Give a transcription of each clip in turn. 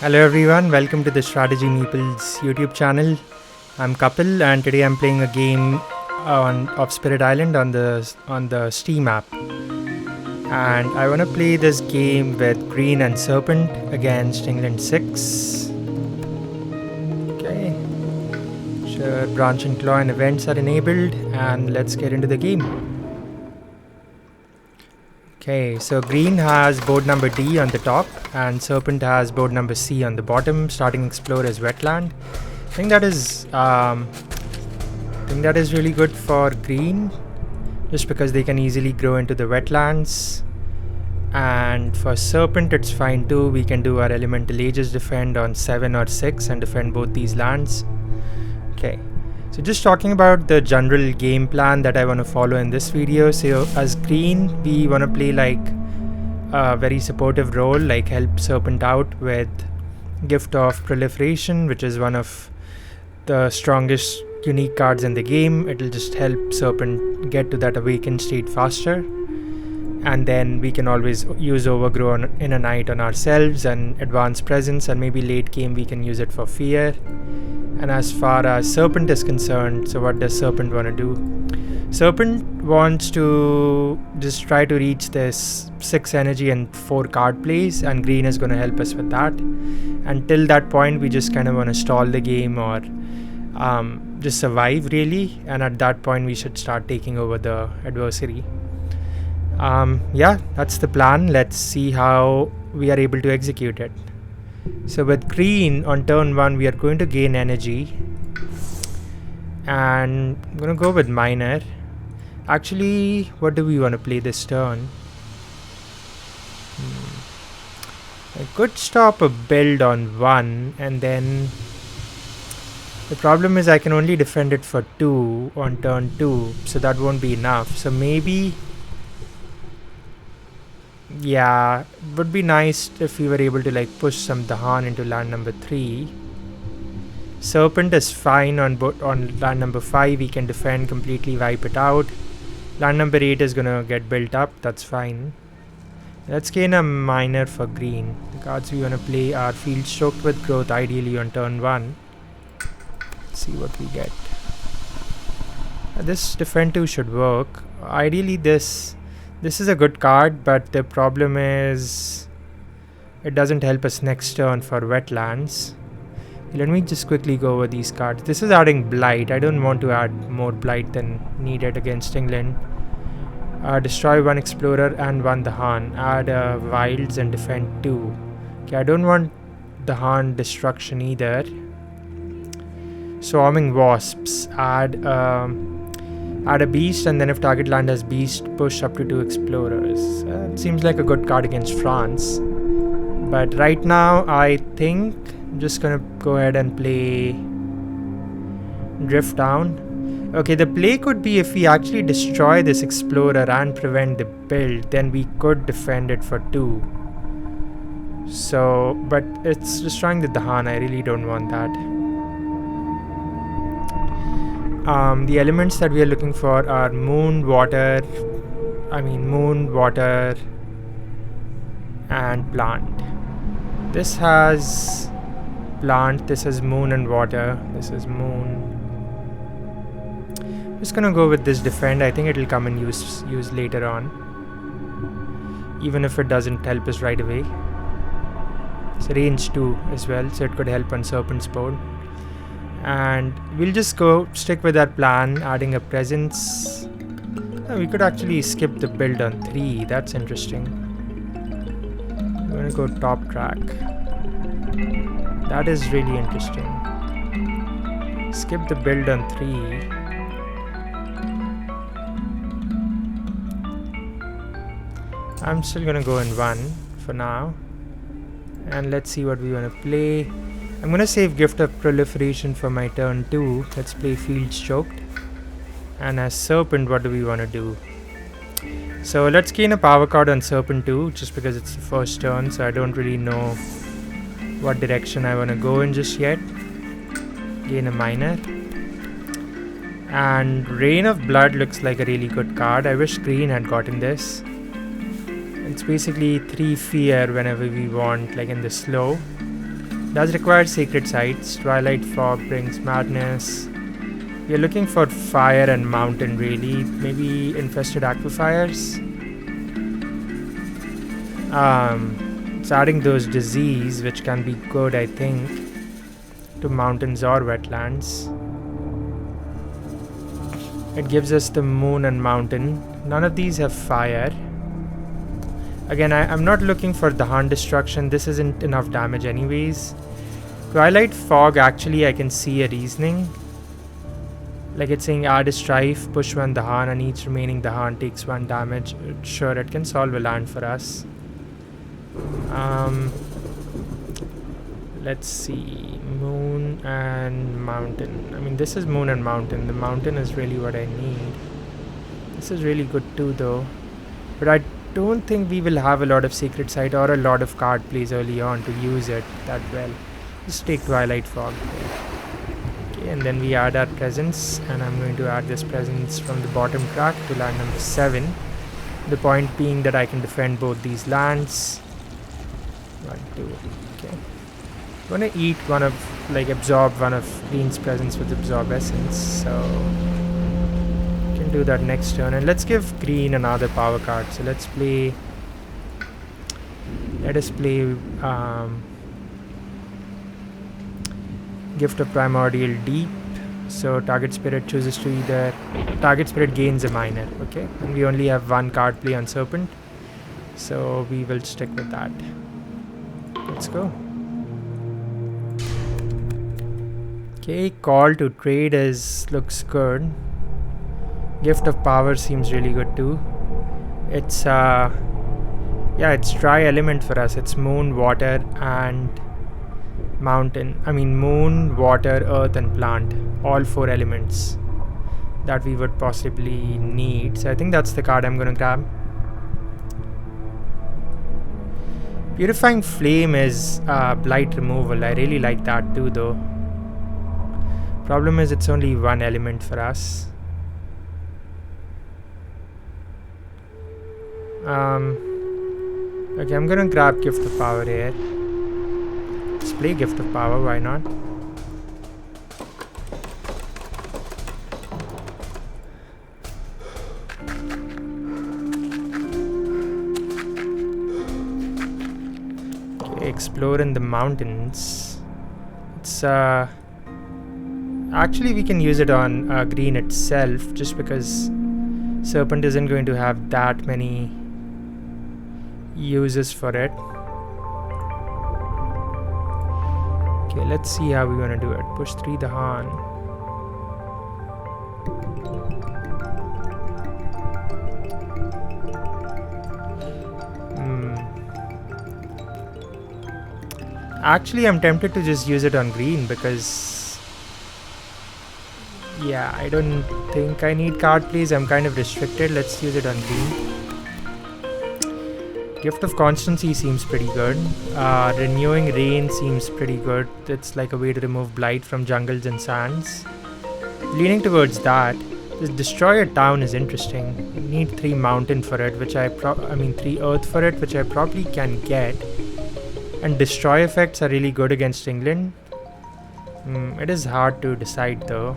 Hello everyone, welcome to the Strategy Meeples YouTube channel. I'm Kapil and today I'm playing a game of Spirit Island on the Steam app. And I want to play this game with Green and Serpent against England 6. Okay. Sure, branch and claw and events are enabled and let's get into the game. Okay, so Green has board number D on the top and Serpent has board number C on the bottom. Starting explore is wetland. I think that is really good for Green, just because they can easily grow into the wetlands. And for Serpent it's fine too. We can do our elemental ages defend on 7 or 6 and defend both these lands. Okay. So just talking about the general game plan that I want to follow in this video. So as Green, we want to play like a very supportive role, like help Serpent out with Gift of Proliferation, which is one of the strongest unique cards in the game. It'll just help Serpent get to that awakened state faster. And then we can always use Overgrow in a night on ourselves and Advanced Presence, and maybe late game we can use it for Fear. And as far as Serpent is concerned, so what does Serpent want to do? Serpent wants to just try to reach this 6 energy and 4 card plays, and Green is going to help us with that. Until that point, we just kind of want to stall the game or just survive really, and at that point we should start taking over the adversary. Yeah, that's the plan. Let's see how we are able to execute it. So with Green on turn 1 we are going to gain energy, and I'm going to go with Miner. Actually, what do we want to play this turn? I could stop a build on 1, and then the problem is I can only defend it for 2 on turn 2, so that won't be enough. So maybe, yeah, it would be nice if we were able to like push some Dahan into land number 3. Serpent is fine on land number 5. We can defend, completely wipe it out. Land number 8 is gonna get built up. That's fine. Let's gain a Miner for Green. The cards we wanna play are Field Choked with Growth, ideally on turn 1. Let's see what we get. This defend 2 should work. Ideally this is a good card, but the problem is it doesn't help us next turn for wetlands. Let me just quickly go over these cards. This is adding Blight. I don't want to add more Blight than needed against England. Destroy 1 Explorer and 1 Dahan. Add Wilds and defend 2. Okay, I don't want Dahan destruction either. Swarming Wasps. Add a beast, and then if target land has beast, push up to 2 explorers. It seems like a good card against France. But right now, I think I'm just gonna go ahead and play Drift Down. Okay, the play could be if we actually destroy this explorer and prevent the build, then we could defend it for 2. So, but it's destroying the Dahan. I really don't want that. The elements that we are looking for are moon, water, and plant. This has plant, this is moon and water, this is moon. Just gonna go with this defend. I think it'll come in use later on, even if it doesn't help us right away. It's range 2 as well, so it could help on Serpent's board. And we'll just stick with our plan, adding a presence. We could actually skip the build on 3. That's interesting. I'm gonna go top track. That is really interesting. Skip the build on 3. I'm still gonna go in 1 for now. And let's see what we wanna play. I'm gonna save Gift of Proliferation for my turn 2. Let's play Field Choked. And as Serpent, what do we want to do? So let's gain a power card on Serpent 2, just because it's the first turn, so I don't really know what direction I want to go in just yet. Gain a Miner. And Rain of Blood looks like a really good card. I wish Green had gotten this. It's basically 3 fear whenever we want, like in the slow. Does require sacred sites. Twilight fog brings madness. We are looking for fire and mountain, really. Maybe infested aquifers. It's adding those disease, which can be good, I think, to mountains or wetlands. It gives us the moon and mountain. None of these have fire. Again, I'm not looking for the Dahan destruction. This isn't enough damage anyways. Twilight fog, actually I can see a reasoning. Like it's saying add a strife, push 1 Dahan, and each remaining Dahan takes 1 damage. Sure, it can solve a land for us. Let's see. Moon and mountain. I mean, this is moon and mountain. The mountain is really what I need. This is really good too though. But I don't think we will have a lot of sacred site or a lot of card plays early on to use it that well. Just take Twilight Fog. Okay, and then we add our presence, and I'm going to add this presence from the bottom track to land number 7. The point being that I can defend both these lands. 1, 2. Okay. I'm gonna eat one of, like, absorb one of Green's presence with Absorb Essence, so can do that next turn. And let's give Green another power card. So let's play. Let us play Gift of Primordial Deep. So target spirit chooses to either target spirit gains a minor. Okay, and we only have 1 card play on Serpent, so we will stick with that. Let's go. Okay, call to trade looks good. Gift of Power seems really good too. It's it's dry element for us. It's moon, water, and mountain. I mean moon, water, earth, and plant. All 4 elements that we would possibly need. So I think that's the card I'm gonna grab. Purifying Flame is blight removal. I really like that too though. Problem is it's only 1 element for us. Okay, I'm gonna grab Gift of Power here. Let's play Gift of Power, why not? Okay, explore in the mountains. It's actually we can use it on green itself, just because Serpent isn't going to have that many uses for it. Okay, let's see how we're gonna do it. Push 3 Dahan. Actually, I'm tempted to just use it on green because yeah, I don't think I need card plays. I'm kind of restricted. Let's use it on green. Gift of Constancy seems pretty good. Renewing Rain seems pretty good. It's like a way to remove blight from jungles and sands. Leaning towards that. This Destroy a Town is interesting. I need 3 mountain for it, which 3 earth for it, which I probably can get. And destroy effects are really good against England. It is hard to decide though.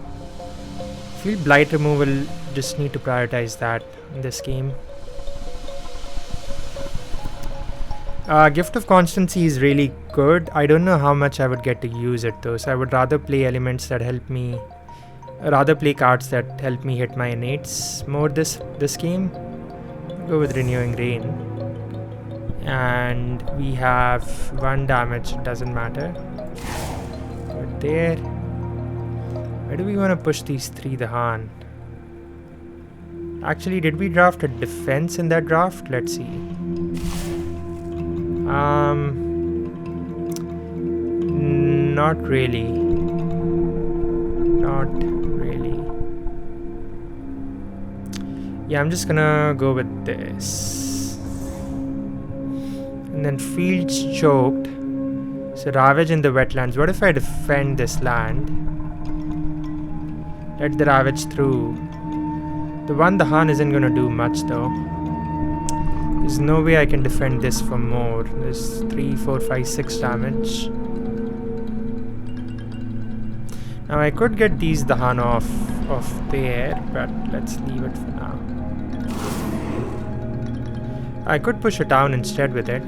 I feel blight removal, just need to prioritize that in this game. Gift of Constancy is really good. I don't know how much I would get to use it though, so I would rather play elements that help me, rather play cards that help me hit my innates more this game. I'll go with Renewing Rain. And we have 1 damage, it doesn't matter. But there. Where do we want to push these 3 Dahan? Actually, did we draft a defense in that draft? Let's see. Not really. Not really. Yeah, I'm just gonna go with this. And then Fields Choked. So Ravage in the wetlands. What if I defend this land? Let the Ravage through. The 1 Dahan isn't gonna do much though. There's no way I can defend this for more. There's 3, 4, 5, 6 damage. Now I could get these Dahan off there, but let's leave it for now. I could push a town instead with it.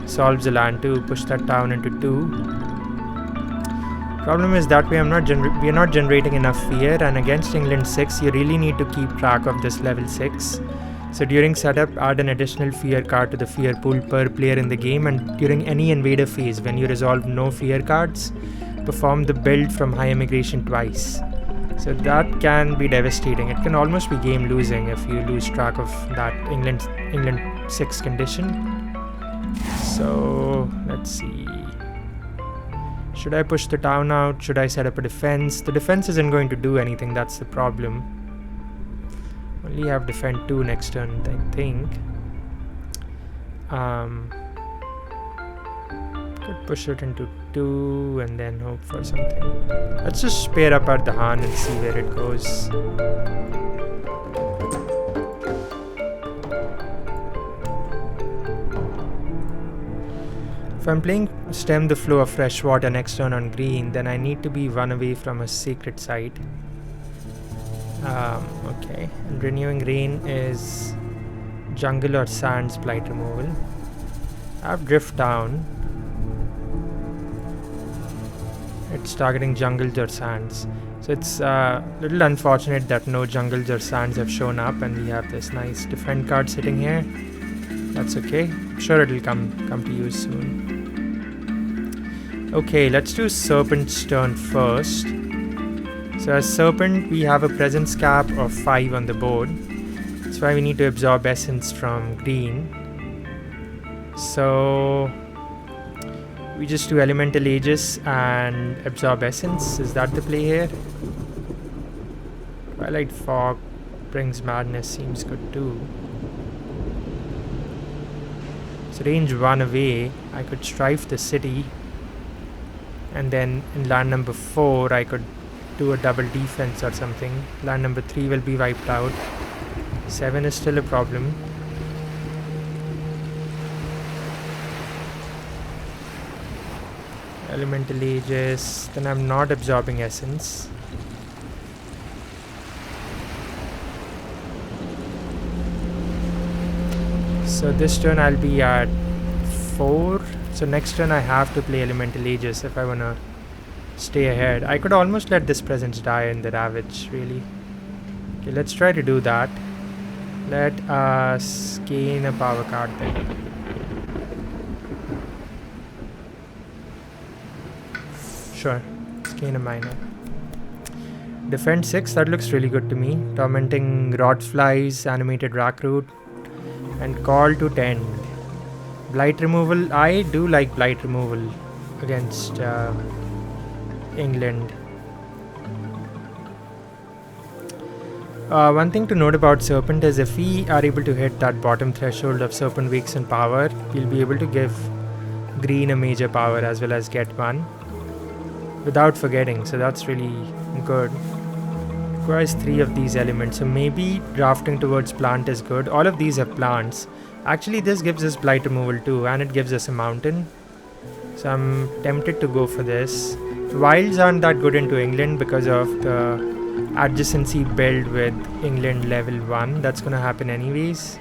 Solves the land too. Push that town into 2. Problem is that way we are not generating enough fear, and against England 6 you really need to keep track of this level 6. So during setup, add an additional fear card to the fear pool per player in the game, and during any invader phase when you resolve no fear cards, perform the build from high immigration twice. So that can be devastating. It can almost be game losing if you lose track of that England 6 condition. So let's see. Should I push the town out? Should I set up a defense? The defense isn't going to do anything, that's the problem. Only have defend 2 next turn, I think. Could push it into 2 and then hope for something. Let's just pair up our Dahan and see where it goes. If I'm playing stem the flow of fresh water next turn on green, then I need to be 1 away from a sacred site. Okay, and renewing rain is jungle or sands blight removal. I have drift down. It's targeting jungles or sands. So it's a little unfortunate that no jungles or sands have shown up, and we have this nice defend card sitting here. That's okay. I'm sure it'll come to use soon. Okay, let's do Serpent's turn first. So as Serpent, we have a presence cap of 5 on the board. That's why we need to absorb essence from green. So we just do Elemental Aegis and absorb essence. Is that the play here? Twilight Fog brings madness, seems good too. So range 1 away, I could strife the city. And then in land number 4, I could do a double defense or something. Land number 3 will be wiped out. 7 is still a problem. Elemental Aegis, then I'm not absorbing essence. So this turn I'll be at 4. So next turn I have to play Elemental Aegis if I wanna stay ahead. I could almost let this presence die in the Ravage, really. Okay, let's try to do that. Let us gain a power card then. Sure, let's gain a minor. Defend 6, that looks really good to me. Tormenting Rotflies, Animated Rackroot, and Call to Tend. Blight removal, I do like blight removal against England. One thing to note about Serpent is if we are able to hit that bottom threshold of Serpent Wakes and power, we'll be able to give green a major power as well as get one without forgetting, so that's really good. Requires 3 of these elements, so maybe drafting towards plant is good. All of these have plants. Actually this gives us blight removal too, and it gives us a mountain, so I'm tempted to go for this. Wilds aren't that good into England because of the adjacency build with England level 1. That's gonna happen anyways.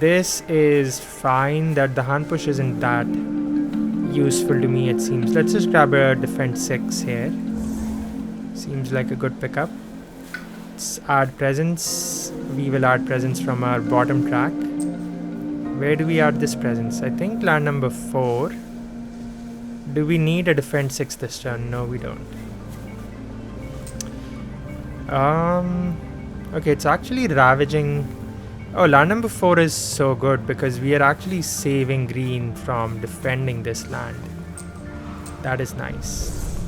This is fine, that the hand push isn't that useful to me, it seems. Let's just grab a defense 6 here. Seems like a good pickup. Let's add presence. We will add presence from our bottom track. Where do we add this presence? I think land number 4. Do we need a defense 6 this turn? No, we don't. Okay, it's actually ravaging. Oh, land number 4 is so good because we are actually saving green from defending this land. That is nice.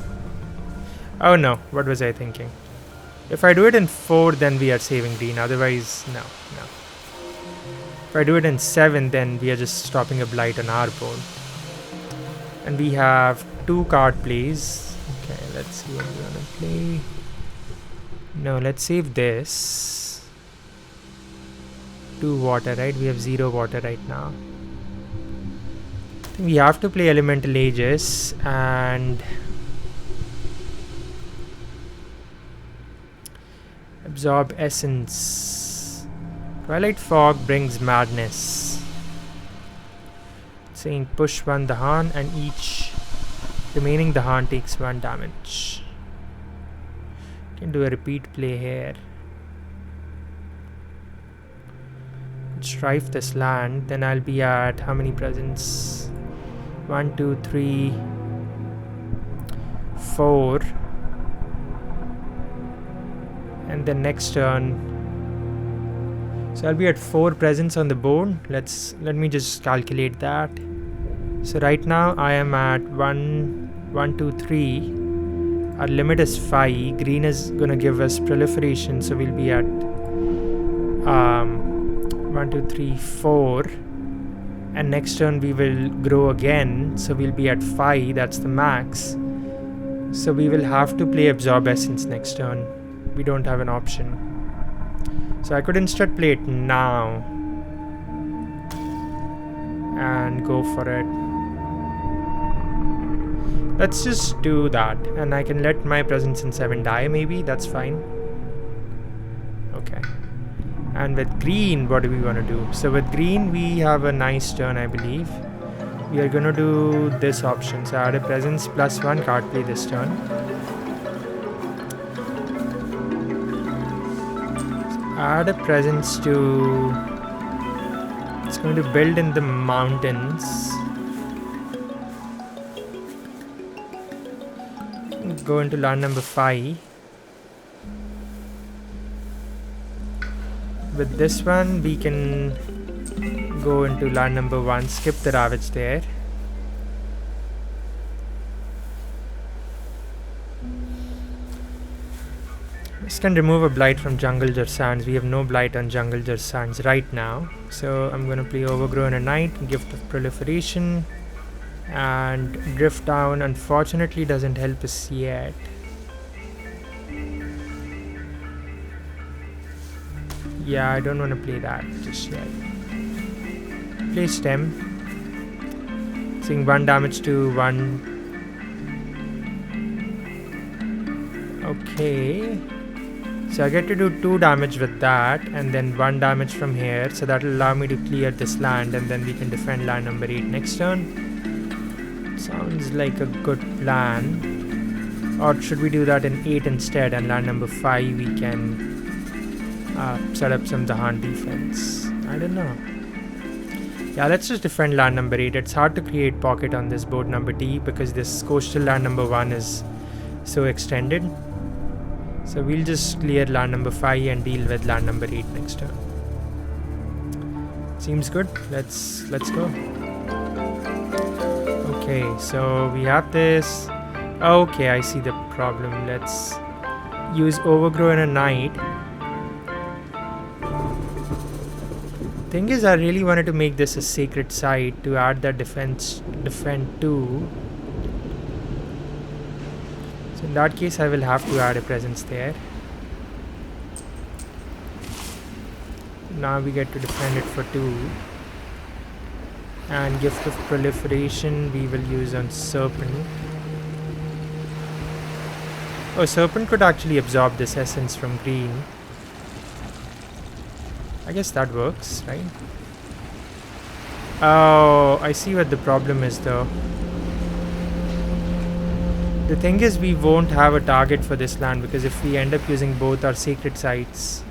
Oh no, what was I thinking? If I do it in 4, then we are saving green. Otherwise, no. If I do it in 7, then we are just stopping a blight on our board. And we have 2 card plays. Okay, let's see what we're gonna play. No, let's save this. 2 water, right? We have 0 water right now. I think we have to play Elemental Aegis, and Absorb essence. Twilight fog brings madness. It's saying push 1 Dahan and each remaining Dahan takes 1 damage. Can do a repeat play here. Strife this land, then I'll be at how many presents? 1, 2, 3, 4. And then next turn, so I'll be at 4 presents on the board. Let me just calculate that. So right now I am at 1, 2, 3. Our limit is 5. Green is gonna give us proliferation, so we'll be at 1, 2, 3, 4. And next turn we will grow again, so we'll be at 5. That's the max. So we will have to play Absorb Essence next turn. We don't have an option. So I could instead play it now and go for it. Let's just do that, and I can let my presence in 7 die, maybe. That's fine. Okay. And with green, what do we want to do? So with green, we have a nice turn, I believe. We are going to do this option. So add a presence +1 card play this turn. Add a presence to... It's going to build in the mountains. Go into land number 5. With this one, we can go into land number 1, skip the Ravage there. This can remove a blight from Jungle Jar Sands. We have no blight on Jungle Jar Sands right now. So I'm going to play Overgrown a Knight, Gift of Proliferation, and Drift Down unfortunately doesn't help us yet. Yeah, I don't want to play that just yet. Play Stem. Seeing 1 damage to 1. Okay. So I get to do 2 damage with that, and then 1 damage from here. So that will allow me to clear this land, and then we can defend land number 8 next turn. Sounds like a good plan. Or should we do that in 8 instead, and land number 5 we can set up some Dahan defense? I don't know. Yeah, let's just defend land number 8. It's hard to create pocket on this board number D because this coastal land number 1 is so extended. So we'll just clear land number 5 and deal with land number 8 next turn. Seems good. Let's go. Okay, so we have this. Okay, I see the problem. Let's use Overgrown a Knight. Thing is, I really wanted to make this a sacred site to add that defend 2. So in that case, I will have to add a presence there. Now we get to defend it for 2. And Gift of Proliferation we will use on Serpent. Oh, Serpent could actually absorb this essence from green. I guess that works, right? Oh, I see what the problem is though. The thing is, we won't have a target for this land because if we end up using both our sacred sites.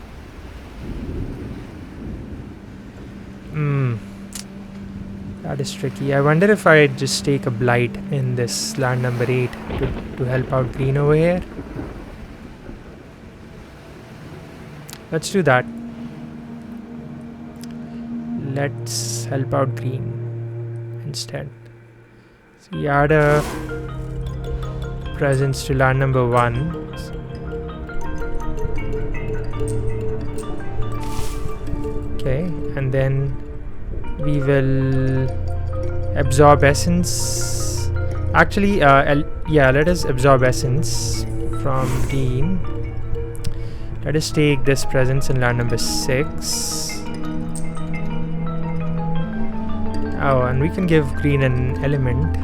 That is tricky. I wonder if I just take a blight in this land number 8 to help out green over here. Let's do that. Let's help out green instead. So we add a presence to land number 1. Okay, and then we will absorb essence. Actually, yeah, let us absorb essence from green. Let us take this presence in land number 6. Oh, and we can give green an element.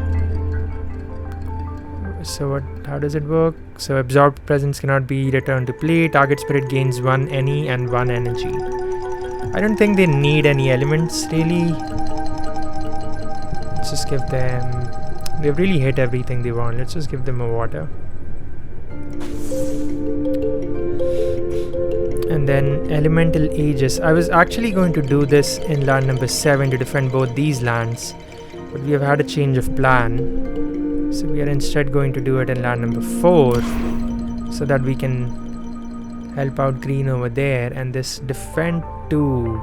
So how does it work? So absorbed presence cannot be returned to play. Target spirit gains 1 any and 1 energy. I don't think they need any elements really. Let's just give them... They've really hit everything they want. Let's just give them a water. And then elemental aegis. I was actually going to do this in land number 7 to defend both these lands, but we have had a change of plan. So we are instead going to do it in land number 4 so that we can help out green over there. And this defend 2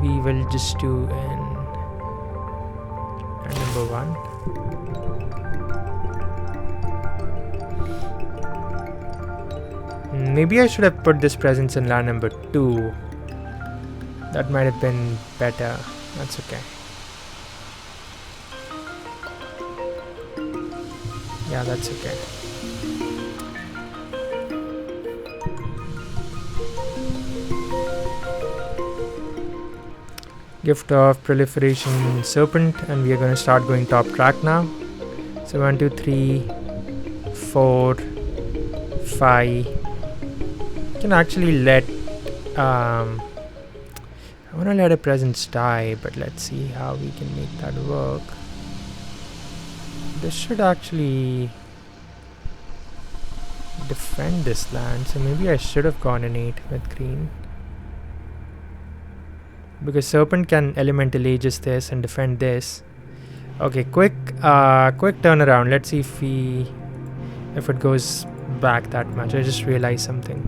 we will just do in land number 1. Maybe I should have put this presence in land number 2. That might have been better. That's okay. Yeah, that's okay. Gift of proliferation serpent, and we are going to start going top track now. So 1, 2, 3, 4, 5. Can actually let I want to let a presence die, but let's see how we can make that work. This should actually defend this land, so maybe I should have gone in 8 with green, because Serpent can elemental aegis this and defend this. Okay, quick turnaround. Let's see if it goes back that much. I just realized something.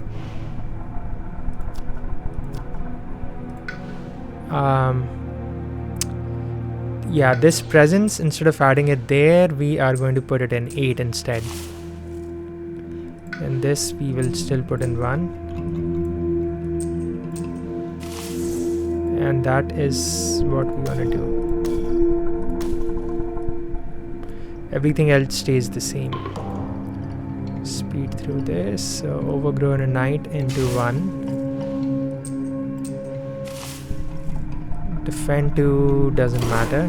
Yeah, this presence, instead of adding it there, we are going to put it in 8 instead. And this we will still put in 1. And that is what we want to do. Everything else stays the same. Speed through this. So overgrown a knight into 1. Defend 2 doesn't matter.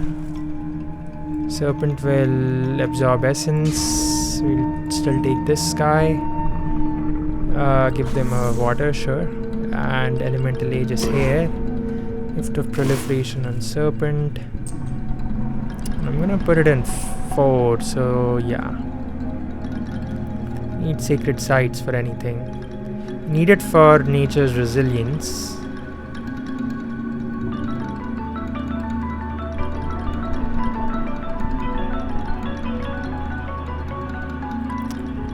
Serpent will absorb essence. We'll still take this guy. Give them a water, sure. And elemental aegis here. Gift of proliferation on Serpent. I'm gonna put it in 4, so yeah. Need sacred sites for anything. Need it for nature's resilience.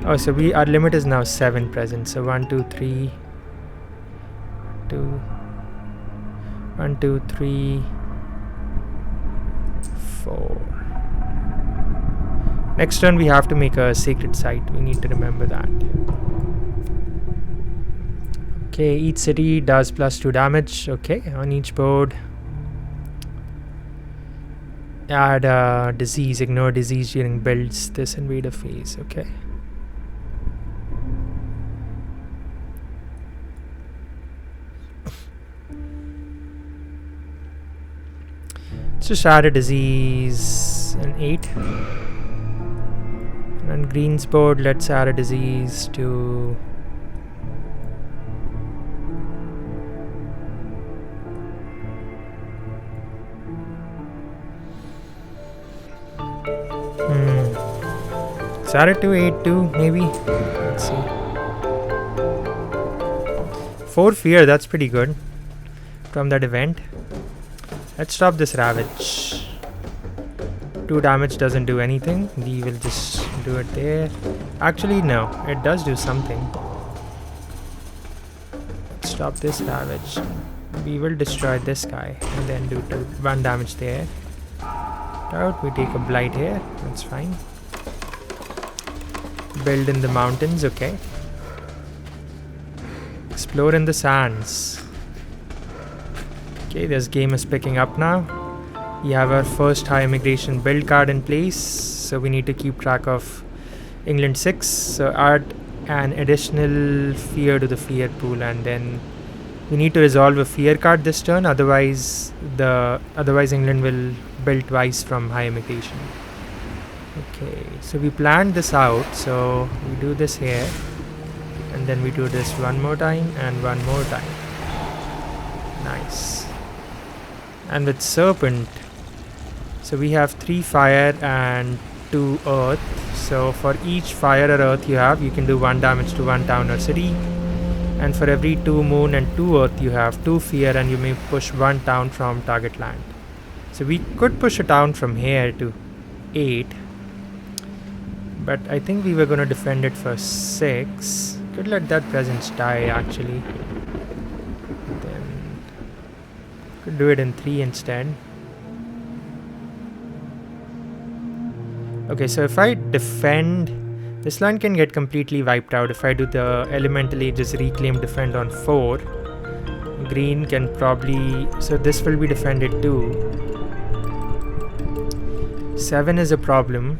Oh, so our limit is now 7 presents. So 1, 2, 3, 1, 2, 3, 4. Next turn we have to make a sacred site. We need to remember that. Okay, each city does +2 damage. Okay, on each board. Add disease. Ignore disease during builds this invader phase. Okay. Just add a disease in 8. And on green's board, let's add a disease to let's add it to 8 too, maybe. Let's see. 4 fear, that's pretty good from that event. Let's stop this ravage. 2 damage doesn't do anything. We will just do it there. Actually, no, it does do something. Stop this ravage. We will destroy this guy and then do 1 damage there. Out, we take a blight here. That's fine. Build in the mountains, okay. Explore in the sands. Okay, this game is picking up now. We have our first high immigration build card in place, so we need to keep track of England 6. So add an additional fear to the fear pool, and then we need to resolve a fear card this turn. Otherwise England will build twice from high immigration. Okay, so we planned this out. So we do this here, and then we do this one more time and one more time. Nice. And with Serpent, so we have 3 fire and 2 earth. So for each fire or earth you have, you can do 1 damage to 1 town or city. And for every 2 moon and 2 earth you have 2 fear, and you may push 1 town from target land. So we could push a town from here to 8, but I think we were going to defend it for 6. Could let that presence die actually. Then could do it in 3 instead. Okay, so if I defend, this land can get completely wiped out. If I do the elemental ages reclaim defend on 4, green can probably, so this will be defended too. 7 is a problem,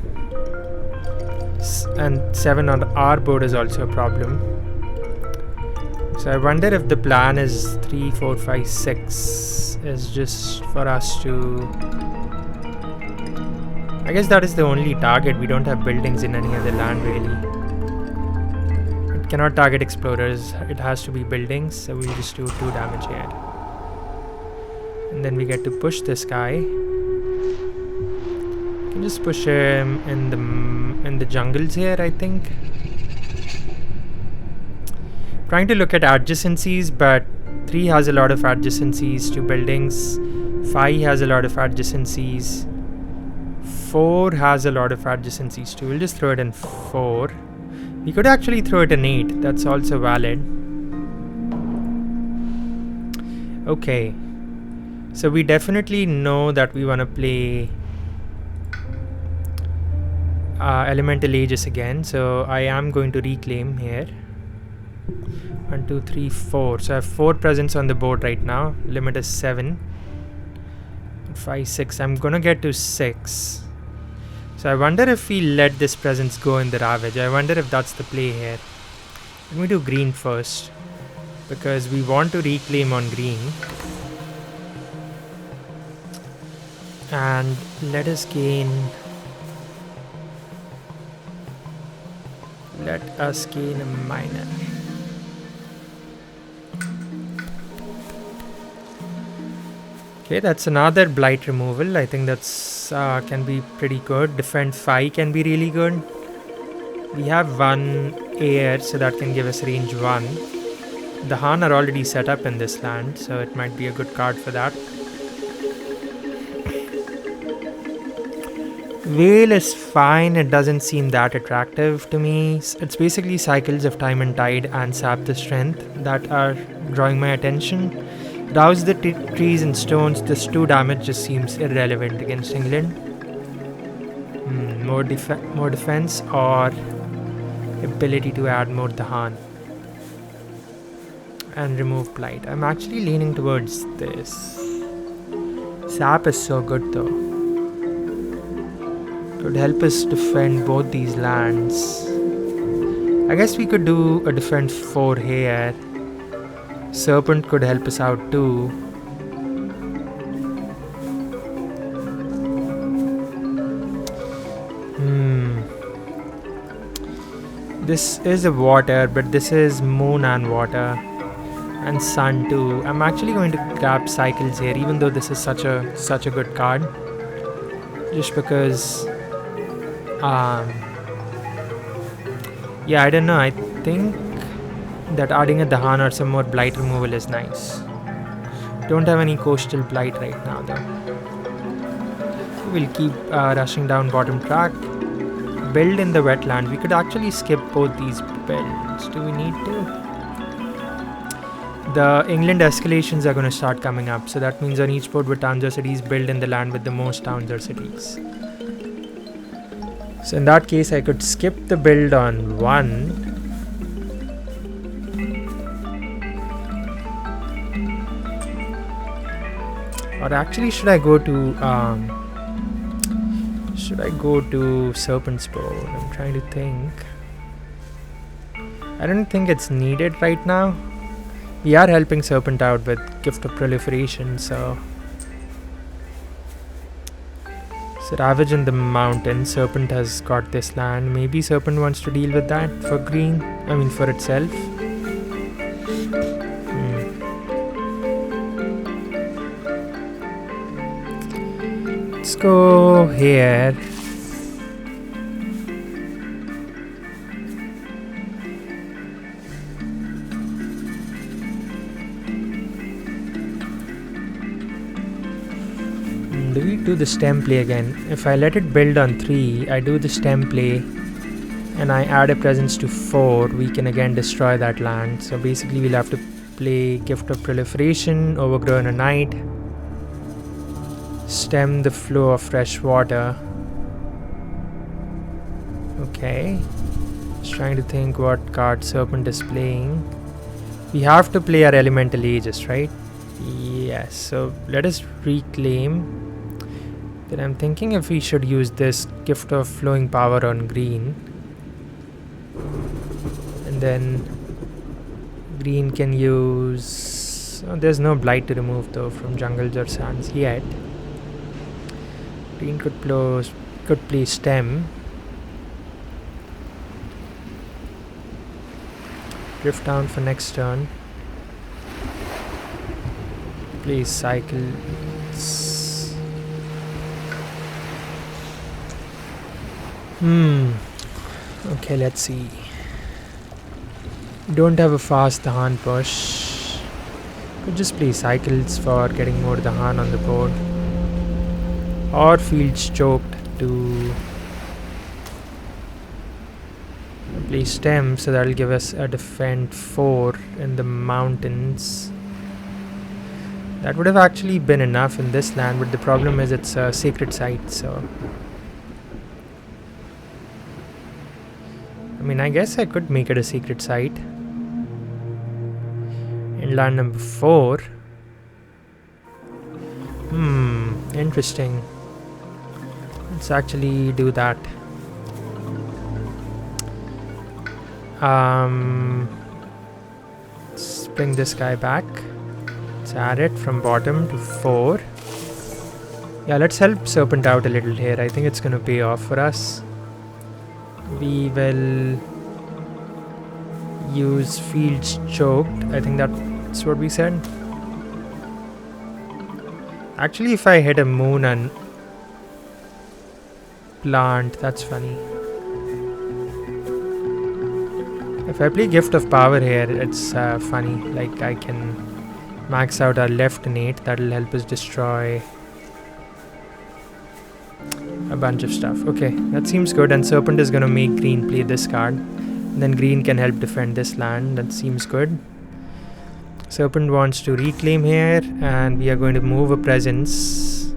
and 7 on our board is also a problem. So I wonder if the plan is 3, 4, 5, 6 is just for us to, I guess that is the only target. We don't have buildings in any other land really. It cannot target explorers, it has to be buildings, so we'll just do 2 damage here. And then we get to push this guy. We can just push him in the jungles here, I think. Trying to look at adjacencies, but 3 has a lot of adjacencies to buildings. 5 has a lot of adjacencies. 4 has a lot of adjacencies too. We'll just throw it in 4. We could actually throw it in 8. That's also valid. Okay. So we definitely know that we want to play elemental ages again. So I am going to reclaim here. 1, 2, 3, 4. So I have 4 presents on the board right now. Limit is 7. 5, 6. I'm gonna get to 6. So I wonder if we let this presence go in the Ravage. I wonder if that's the play here. Let me do green first, because we want to reclaim on green. And let us gain... Let us gain a minor. Okay, that's another blight removal. I think that's can be pretty good. Defend 5 can be really good. We have 1 air, so that can give us range 1. The Han are already set up in this land, so it might be a good card for that. Veil is fine. It doesn't seem that attractive to me. It's basically cycles of time and tide and sap the strength that are drawing my attention. Rouse the trees and stones. This 2 damage just seems irrelevant against England. More defense or ability to add more Dahan and remove blight. I'm actually leaning towards this. Sap is so good though. It would help us defend both these lands. I guess we could do a defense 4 here. Serpent could help us out too. This is a water, but this is moon and water and sun too. I'm actually going to grab cycles here, even though this is such a good card. Just because yeah, I don't know. I think that adding a Dahan or some more blight removal is nice. Don't have any coastal blight right now though. We'll keep rushing down bottom track. Build in the wetland. We could actually skip both these builds. Do we need to? The England escalations are going to start coming up, so that means on each board with towns or cities, build in the land with the most towns or cities. So in that case, I could skip the build on 1. Or actually, should I go to Serpent's board? I'm trying to think. I don't think it's needed right now. We are helping Serpent out with Gift of Proliferation, so So Ravage in the mountain. Serpent has got this land. Maybe Serpent wants to deal with that for green. I mean for itself. Let's go here. Do we do the stem play again? If I let it build on 3, I do the stem play and I add a presence to 4, we can again destroy that land. So basically we'll have to play Gift of Proliferation, Overgrow in a night, stem the flow of fresh water. Okay, just trying to think what card Serpent is playing. We have to play our Elemental Aegis, right? Yes, so let us reclaim. Then I'm thinking if we should use this Gift of Flowing Power on green. And then green can use... Oh, there's no blight to remove though from jungles or sands yet. Green could play stem. Drift down for next turn. Play cycles. Okay, let's see. Don't have a fast Dahan push. Could just play cycles for getting more Dahan on the board. Or Fields Choked to play stem, so that'll give us a defend 4 in the mountains. That would have actually been enough in this land, but the problem is it's a sacred site, so... I mean, I guess I could make it a secret site. In land number 4. Interesting. Let's actually do that. Let's bring this guy back. Let's add it from bottom to 4. Yeah, let's help Serpent out a little here. I think it's going to pay off for us. We will use Fields Choked. I think that's what we said. Actually, if I hit a moon and plant, that's funny. If I play Gift of Power here, it's funny. Like, I can max out our left innate. That'll help us destroy a bunch of stuff. Okay, that seems good. And Serpent is going to make green play this card. And then green can help defend this land. That seems good. Serpent wants to reclaim here. And we are going to move a presence.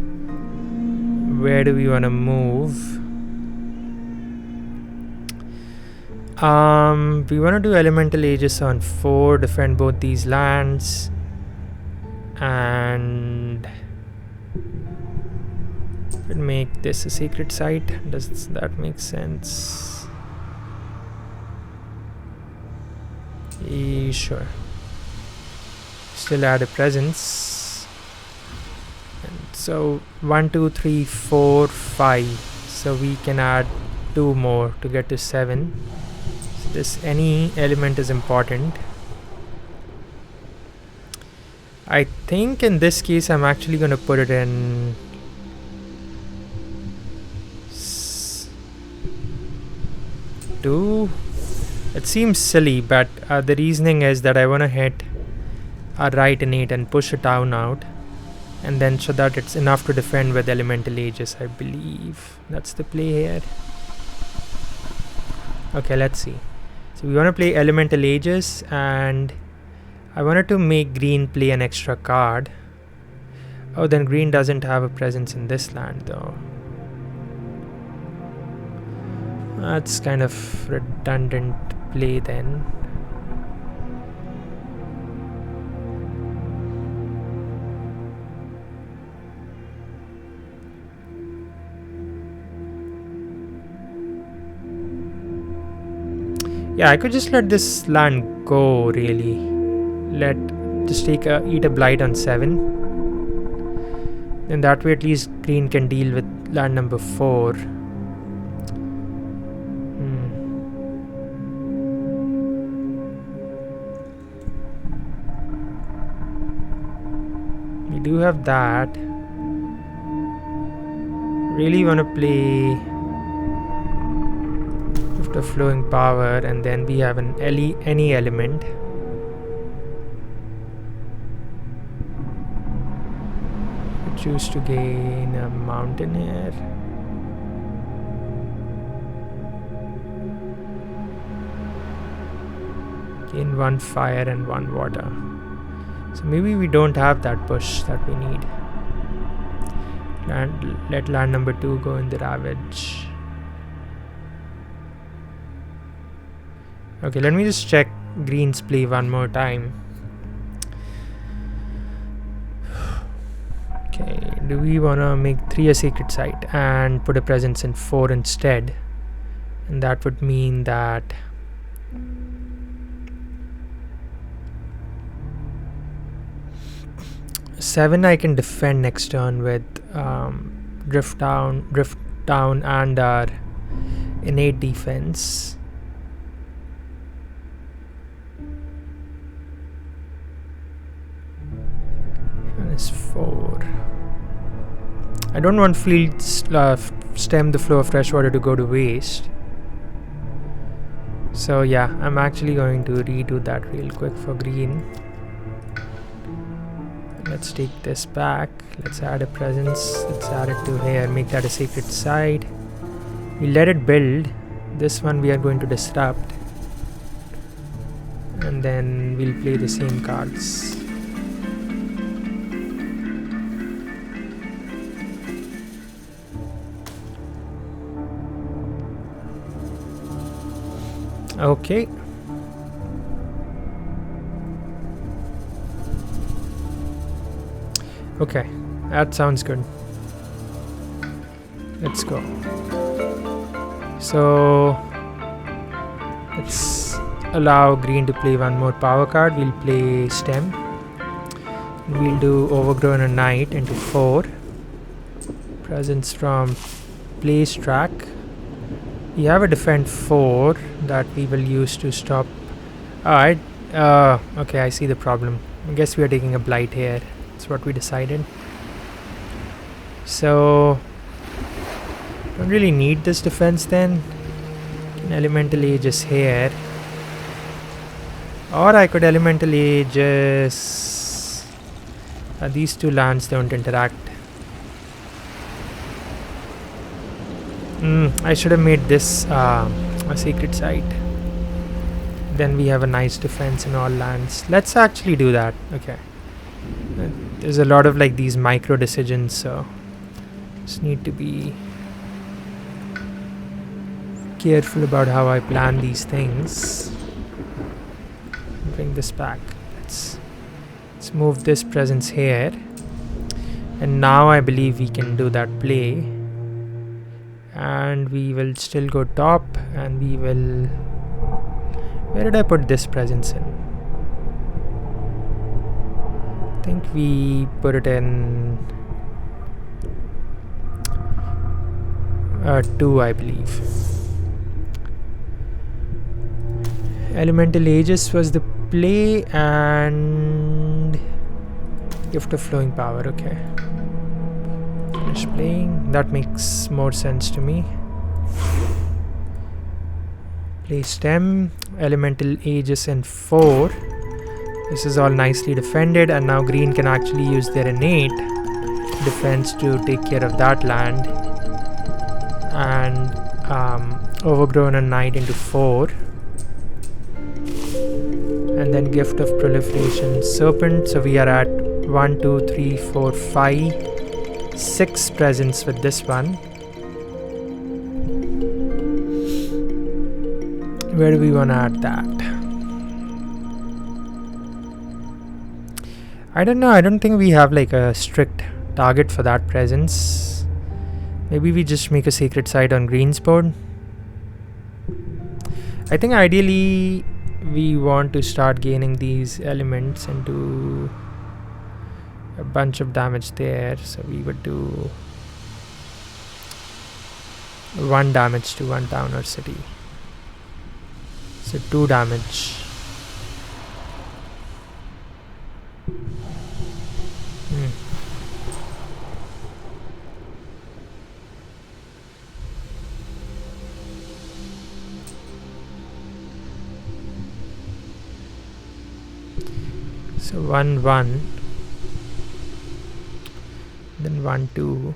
Where do we want to move? We want to do Elemental Aegis on 4. Defend both these lands. And... make this a secret site. Does that make sense? Sure. Still add a presence. And so 1, 2, 3, 4, 5. So we can add 2 more to get to 7. So this any element is important. I think in this case I'm actually going to put it in 2. It seems silly, but the reasoning is that I want to hit a right innate and push a town out, and then so that it's enough to defend with Elemental Aegis. I believe that's the play here. Okay, let's see. So we want to play Elemental Aegis, and I wanted to make green play an extra card. Oh, then green doesn't have a presence in this land though. That's kind of redundant play then. Yeah, I could just let this land go really. Just eat a blight on 7. Then that way at least green can deal with land number 4. We do have that. Really want to play Gift of Flowing Power, and then we have an any element. Choose to gain a mountain here. Gain 1 fire and 1 water. So maybe we don't have that push that we need. Let land number 2 go in the Ravage. Okay, let me just check green's play one more time. Okay, do we want to make 3 a sacred site and put a presence in 4 instead? And that would mean that seven I can defend next turn with drift down and our innate defense. Is 4. I don't want field stem the flow of fresh water to go to waste. So yeah, I'm actually going to redo that real quick for green. Let's take this back. Let's add a presence. Let's add it to here. Make that a sacred site. We let it build. This one we are going to disrupt. And then we'll play the same cards. Okay. Okay, that sounds good. Let's go. So let's allow green to play 1 more power card. We'll play stem. We'll do Overgrown a Knight into 4. Presence from place track. We have a defend 4 that we will use to stop. Alright. Okay, I see the problem. I guess we are taking a blight here. That's what we decided. So don't really need this defense then. Can elemental aegis here. Or I could elemental aegis. These 2 lands don't interact. I should have made this a secret site. Then we have a nice defense in all lands. Let's actually do that. Okay. There's a lot of like these micro decisions, so just need to be careful about how I plan these things. Bring this back. Let's move this presence here. And now I believe we can do that play. And we will still go top, and we will... Where did I put this presence in? I think we put it in 2, I believe. Elemental Aegis was the play, and Gift of Flowing Power. Okay. Finish playing. That makes more sense to me. Play stem, elemental aegis in 4. This is all nicely defended, and now green can actually use their innate defense to take care of that land. And Overgrown a Knight into 4. And then Gift of Proliferation, Serpent. So we are at 1, 2, 3, 4, 5, 6 presents with this one. Where do we want to add that? I don't know. I don't think we have like a strict target for that presence. Maybe we just make a sacred site on green's board. I think ideally we want to start gaining these elements and do a bunch of damage there. So we would do 1 damage to one town or city. So 2 damage. So 1 1, then 1 2.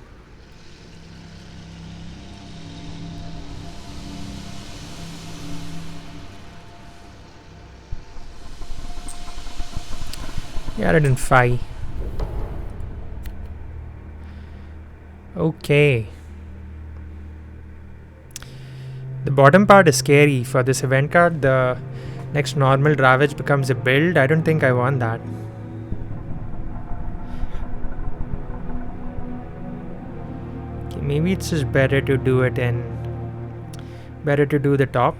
Yeah, I didn't 5. Okay. The bottom part is scary. For this event card, the next normal Ravage becomes a build. I don't think I want that. Okay, maybe it's just better to do it in... Better to do the top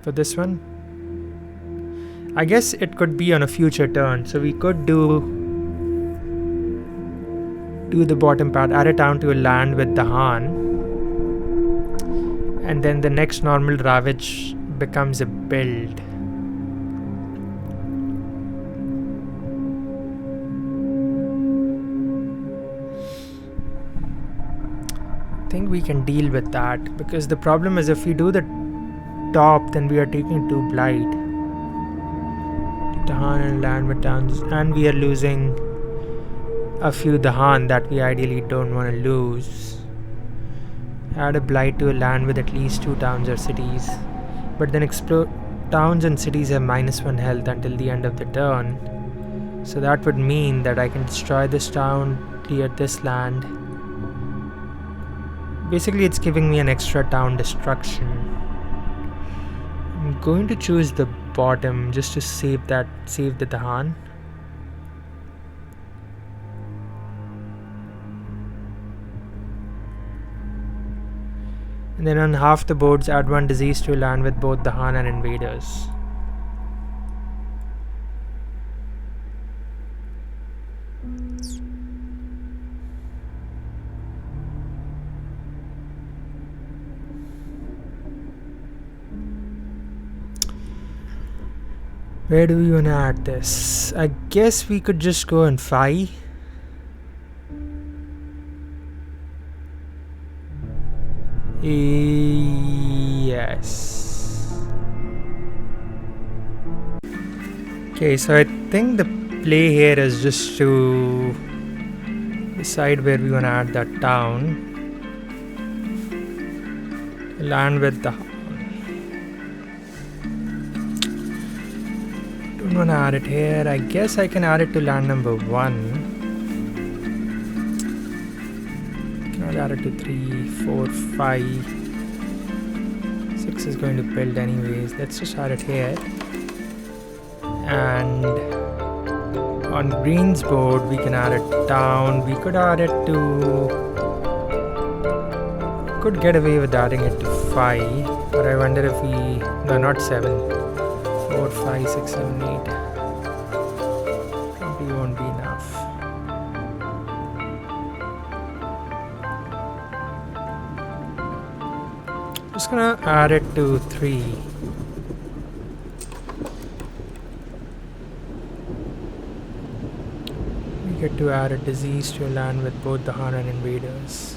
for this one. I guess it could be on a future turn. So we could do the bottom part, add a town to a land with the Han. And then the next normal Ravage becomes a build. I think we can deal with that, because the problem is if we do the top, then we are taking 2 blight. Dahan and land with towns, and we are losing a few Dahan that we ideally don't want to lose. Add a blight to a land with at least 2 towns or cities, but then towns and cities have -1 health until the end of the turn. So that would mean that I can destroy this town, clear this land. Basically, it's giving me an extra town destruction. I'm going to choose the bottom just to save the Dahan. And then on half the boards, add 1 disease to land with both Dahan and invaders. Where do we want to add this? I guess we could just go on 5. Yes. Okay, so I think the play here is just to decide where we want to add that town. Land with the... Don't want to add it here. I guess I can add it to land number 1. I'll add it to 3, 4, 5. 6 is going to build anyways. Let's just add it here. And on green's board, we can add it down. We could add it to... Could get away with adding it to 5. But I wonder if we... No, not 7. 4, 5, 6, 7, 8. Probably won't be enough. Just gonna add it to 3. We get to add a disease to a land with both the Han and invaders.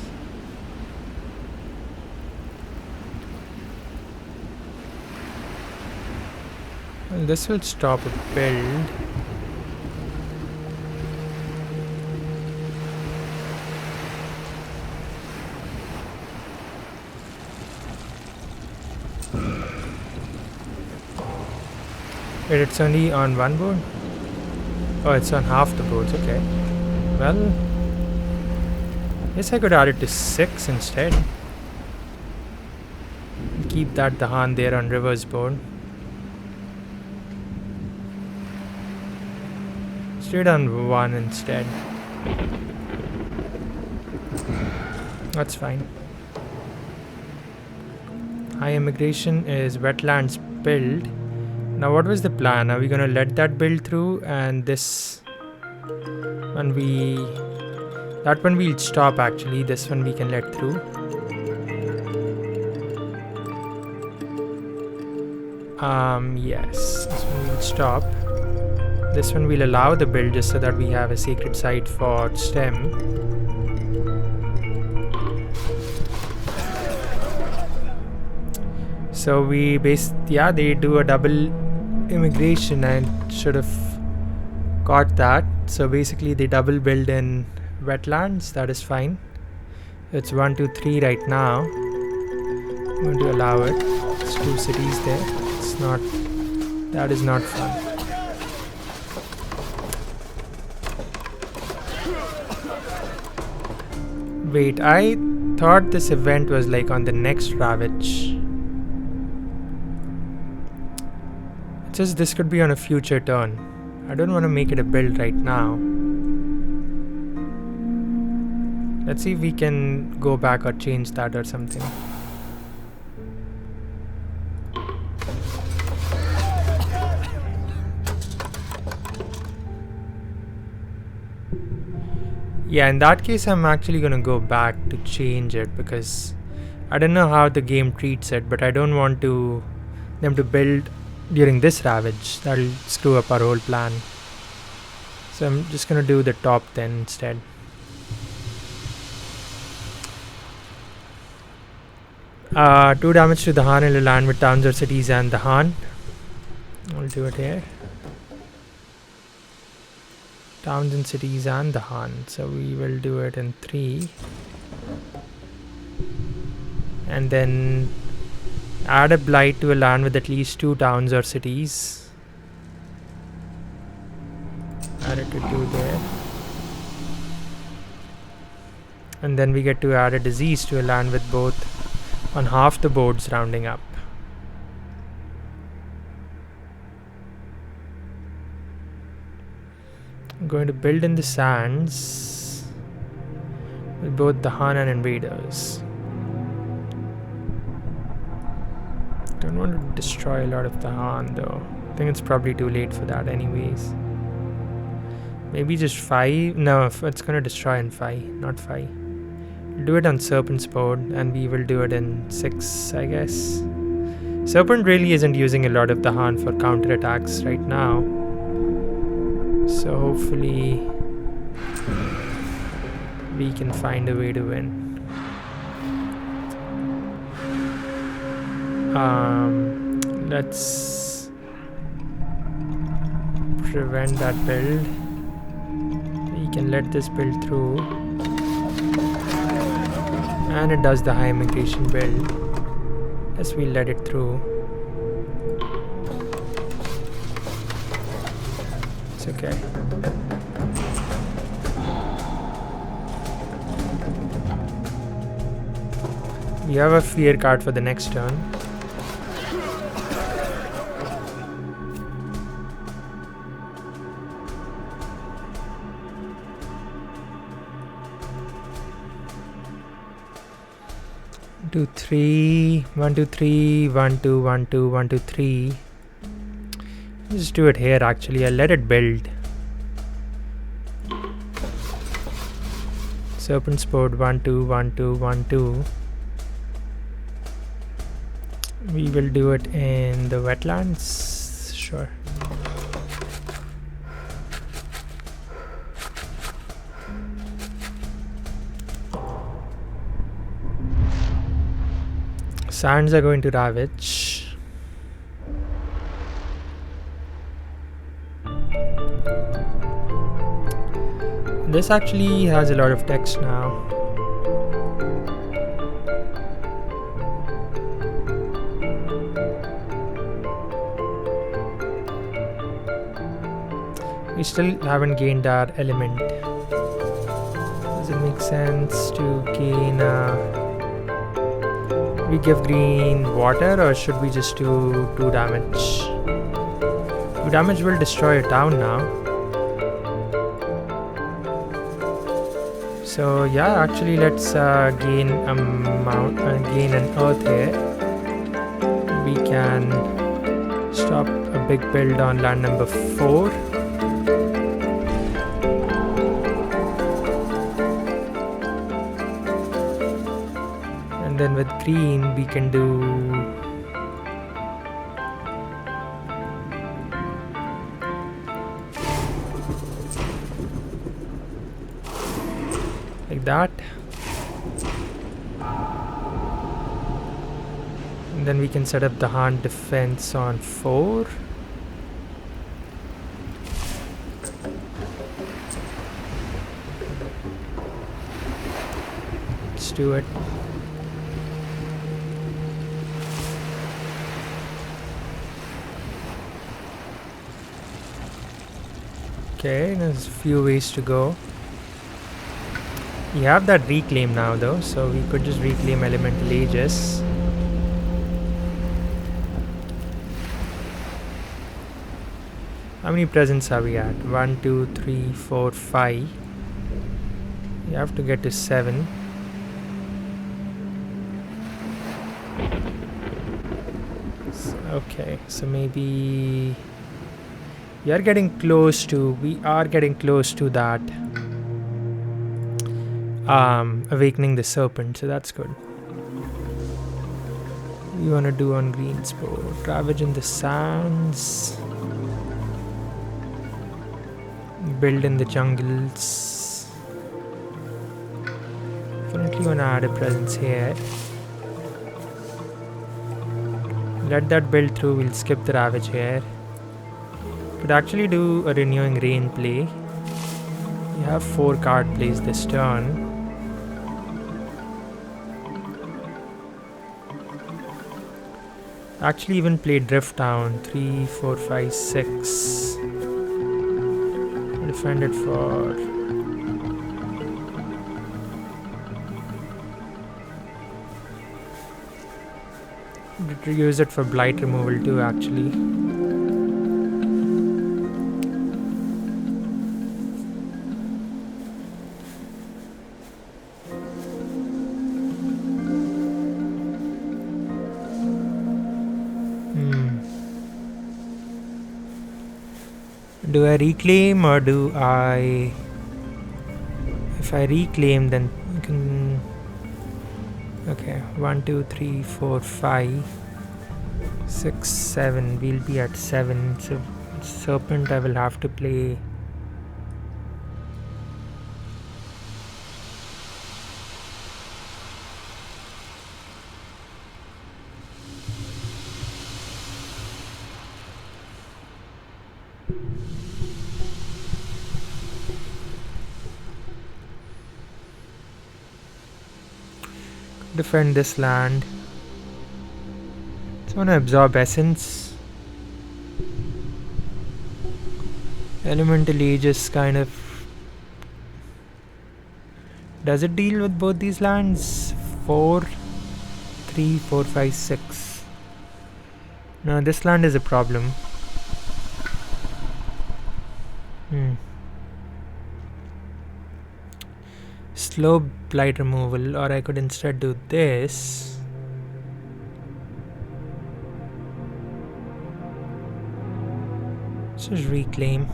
Well, this will stop a build. Wait, it's only on 1 board? Oh, it's on half the boards, okay. Well, guess I could add it to 6 instead. Keep that Dahan there on River's board. Straight on 1 instead. That's fine. High immigration is wetlands build. Now what was the plan? Are we gonna let that build through, and this one that one we'll stop actually. This one we can let through. Yes, this one we'll stop. This one we'll allow the build just so that we have a sacred site for stem. So they do a double immigration and should have got that. So basically they double build in wetlands, that is fine. It's 1, 2, 3 right now. I'm going to allow it. It's 2 cities there. That is not fun. Wait, I thought this event was like on the next Ravage. It's just this could be on a future turn. I don't want to make it a build right now. Let's see if we can go back or change that or something. Yeah, in that case I'm actually gonna go back to change it because I don't know how the game treats it, but I don't want them to build during this Ravage. That'll screw up our whole plan. So I'm just gonna do the top then instead. Two damage to the Han in the land with towns or cities and the Han. I'll do it here. Towns and cities and the Han. So we will do it in 3. And then add a blight to a land with at least 2 towns or cities. Add it to 2 there. And then we get to add a disease to a land with both on half the boards rounding up. I'm going to build in the sands with both the Han and invaders. Don't want to destroy a lot of the Han though. I think it's probably too late for that anyways. Maybe just 5? No, it's gonna destroy in 5, not 5. We'll do it on Serpent's board and we will do it in 6, I guess. Serpent really isn't using a lot of the Han for counterattacks right now. So hopefully we can find a way to win. Let's prevent that build. We can let this build through. And it does the high immigration build. Yes, we'll let it through. It's okay. We have a fear card for the next turn. Two, 3, 1, 2, 3, 1, 2, 1, 2, 1, 2, 3. Just do it here actually. I'll let it build. Serpent's board 1, 2, 1, 2, 1, 2. We will do it in the wetlands. Sure. Sands are going to Ravage. This actually has a lot of text now. We still haven't gained our element. Does it make sense to gain we give green water, or should we just do 2 damage? 2 damage will destroy a town now. So yeah, actually let's gain gain an earth here. We can stop a big build on land number 4. And then with green we can do like that. And then we can set up the hand defense on 4. Let's do it. Okay, there's a few ways to go. We have that reclaim now though, so we could just reclaim elemental ages. How many presents are we at? 1, 2, 3, 4, 5. You have to get to 7. Okay, so maybe we are getting close to that awakening the serpent, so that's good. We want to do on green sport, ravage in the sands, build in the jungles. Definitely want to add a presence here. Let that build through, we'll skip the ravage here. Could actually do a renewing rain play. You have 4 card plays this turn. Actually even play drift down. 3, 4, 5, 6. Defend it for use it for blight removal too actually. Do I reclaim or do I... If I reclaim then you can... Okay, 1, 2, 3, 4, 5, 6, 7. We'll be at 7. So Serpent I will have to play. Defend this land. Just want to absorb essence. Elemental Aegis kind of... Does it deal with both these lands? 4, 3, 4, 5, 6. No, this land is a problem. Slow blight removal, or I could instead do this. Let's just reclaim.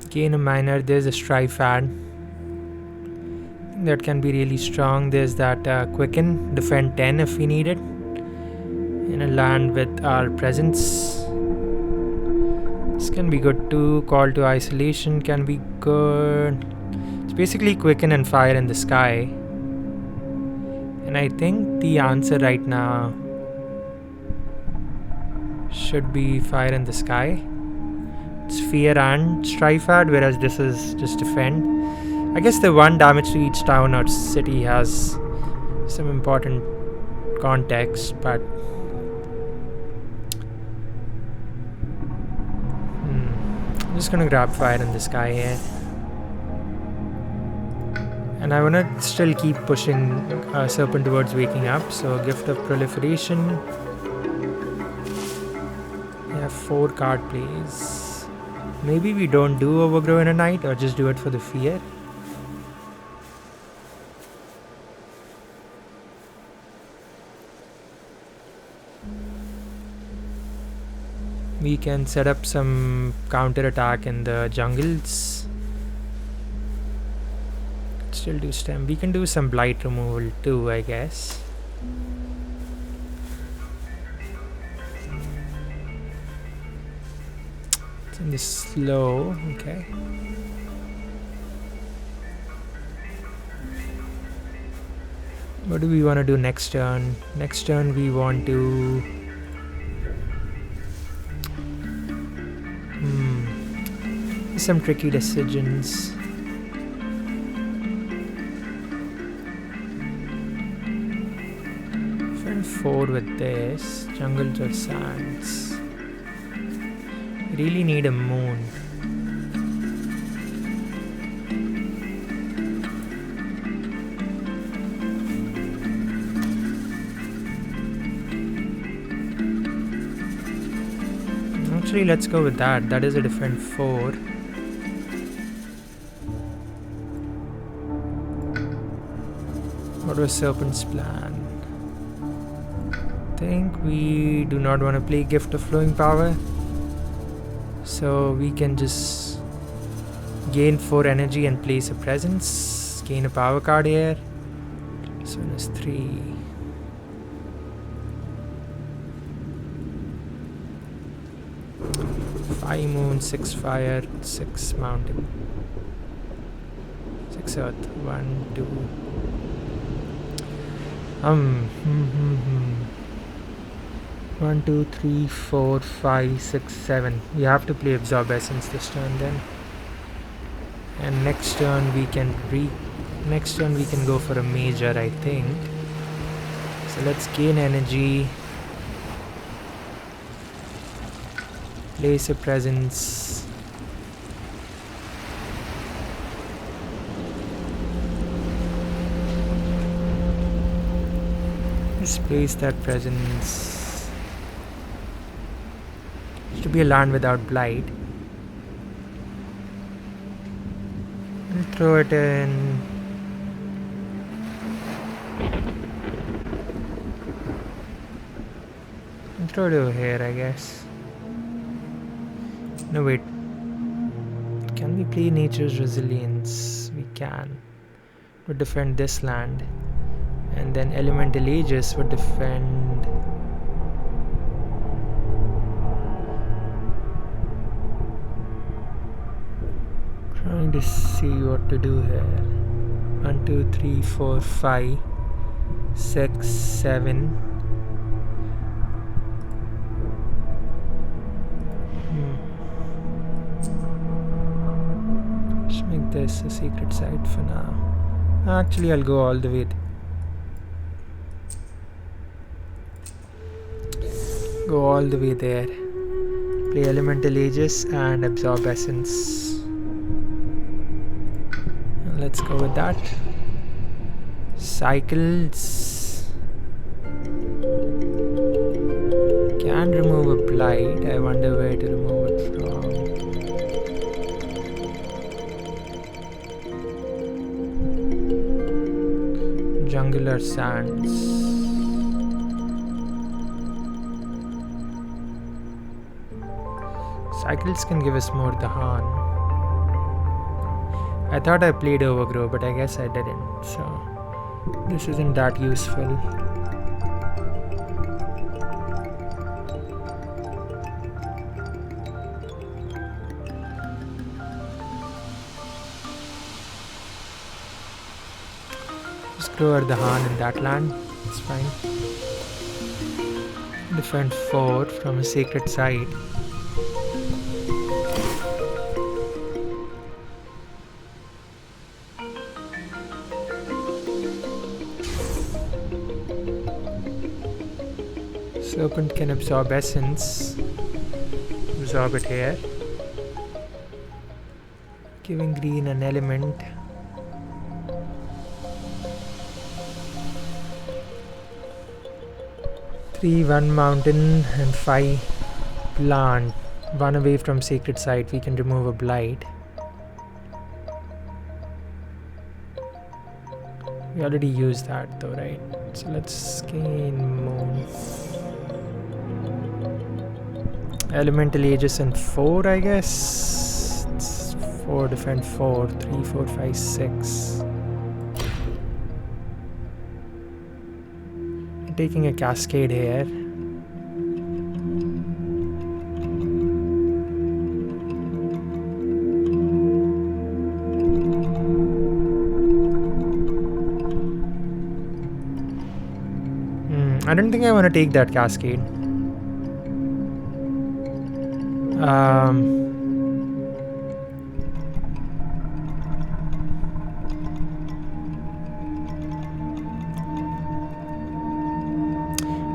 Gain a minor. There's a strife ad. That can be really strong. There's that quicken, defend 10 if we need it. In a land with our presence. This can be good too. Call to isolation can be good. It's basically quicken and fire in the sky. And I think the answer right now should be fire in the sky. It's fear and strife ad, whereas this is just defend. I guess the 1 damage to each town or city has some important context, but I'm just gonna grab fire in the sky here. And I wanna still keep pushing Serpent towards waking up, so Gift of Proliferation. We have 4 card plays. Maybe we don't do Overgrow in a night, or just do it for the fear. We can set up some counter attack in the jungles. Still do stem. We can do some blight removal too, I guess. And this slow, okay. What do we want to do next turn? Next turn we want to... some tricky decisions. Friend 4 with this. Jungles or sands. Really need a moon. Actually, let's go with that. That is a different 4. What was Serpent's plan? I think we do not want to play Gift of Flowing Power. So we can just gain 4 energy and place a presence. Gain a power card here. So it's 3. Five moon, 6 fire, 6 mountain, 6 earth. 1, 2. 1, 2, 3, 4, 5, 6, 7. We have to play Absorb Essence this turn then. And next turn we can go for a major, I think. So let's gain energy. Place a presence. Let's place that presence. It should be a land without blight. And throw it in. And throw it over here, I guess. No, wait. Can we play Nature's Resilience? We can. Would defend this land. And then Elemental Aegis would defend... Trying to see what to do here. 1, 2, 3, 4, 5, 6, 7. Let's make this a secret site for now. Actually, I'll go all the way. Go all the way there. Play Elemental Aegis and Absorb Essence. Let's go with that. Cycles. Can remove a blight. I wonder where to remove it from. Jungle or sands. Cycles can give us more Dahan. I thought I played Overgrow, but I guess I didn't, so this isn't that useful. Just grow our Dahan in that land, it's fine. Defend 4 from a sacred site. Serpent can absorb essence. Absorb it here. Giving green an element. Three, 1 mountain and 5 plant. 1 away from sacred site. We can remove a blight. We already used that though, right? So let's gain moon. Elemental Aegis and 4, I guess. It's 4, defend 4, 3, 4, 5, 6. I'm taking a cascade here. I don't think I want to take that cascade.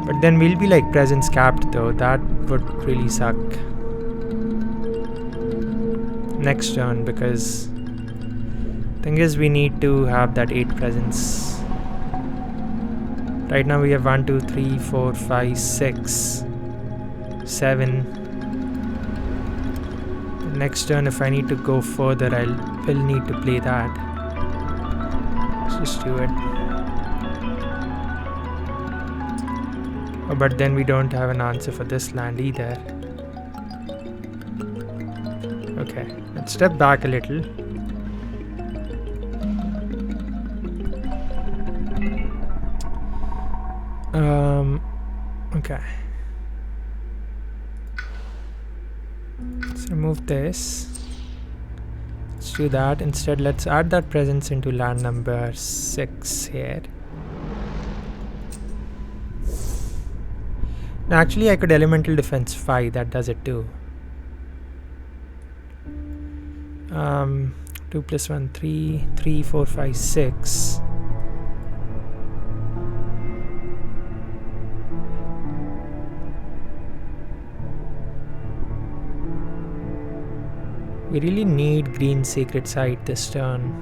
But then we'll be like presence capped though. That would really suck. Next turn, because thing is we need to have that 8 presence. Right now we have 1, 2, 3, 4, 5, 6, 7. The next turn, if I need to go further, will need to play that. Let's just do it. Oh, but then we don't have an answer for this land either. Okay, let's step back a little. Okay. Let's remove this. Let's do that. Instead, let's add that presence into land number 6 here. Now, actually, I could elemental defense 5. That does it too. 2 plus 1, 3, 3, 4, 5, 6. We really need green sacred site this turn.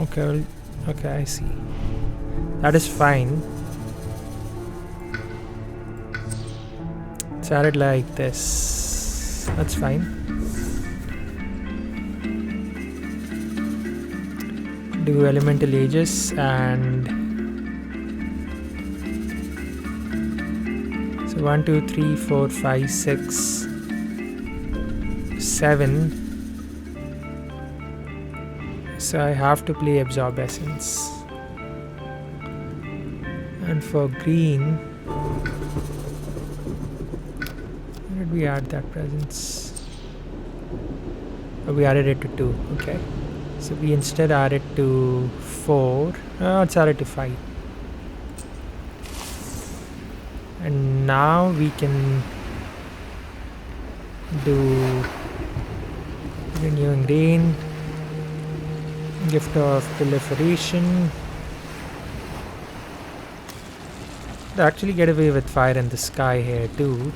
Okay, well, okay, I see. That is fine. Let's add it like this. That's fine. Do elemental ages and so 1, 2, 3, 4, 5, 6, 7. So I have to play Absorb Essence. And for green, where did we add that presence? Oh, we added it to 2. Okay. So we instead add it to 4. Let's add it to 5. And now we can do Renewing Rain, Gift of Proliferation. They actually get away with Fire in the Sky here too.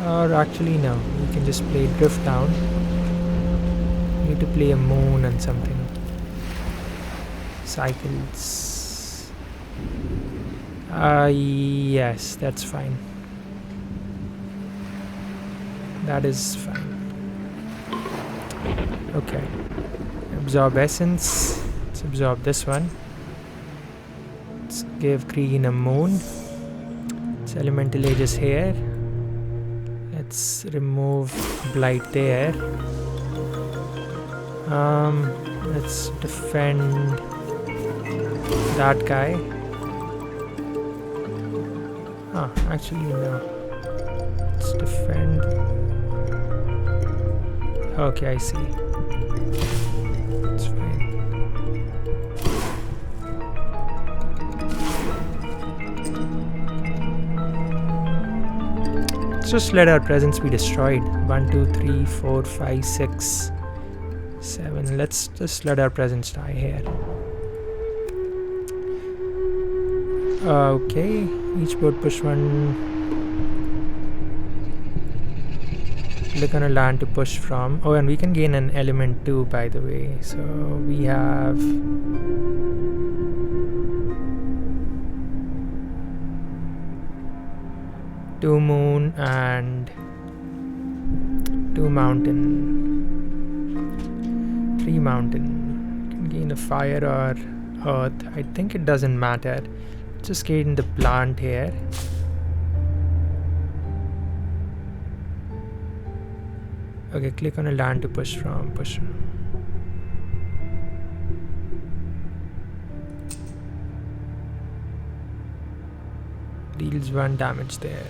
Or actually no, we can just play Drift Down. Need to play a moon and something. Cycles. Yes, that's fine. That is fine. Okay. Absorb Essence. Let's absorb this one. Let's give green a moon. It's Elemental Ages here. Let's remove Blight there. Let's defend that guy. Actually no. Let's defend. Okay, I see. It's fine. Let's just let our presence be destroyed. 1, 2, 3, 4, 5, 6, 7. Let's just let our presence die here. Okay, each board push 1. Click on a land to push from. Oh, and we can gain an element too, by the way. So we have two moon and 2 mountain. 3 mountain. Can gain a fire or earth. I think it doesn't matter. Just gain the plant here. Okay, click on a land to push from. Push. Deals 1 damage there.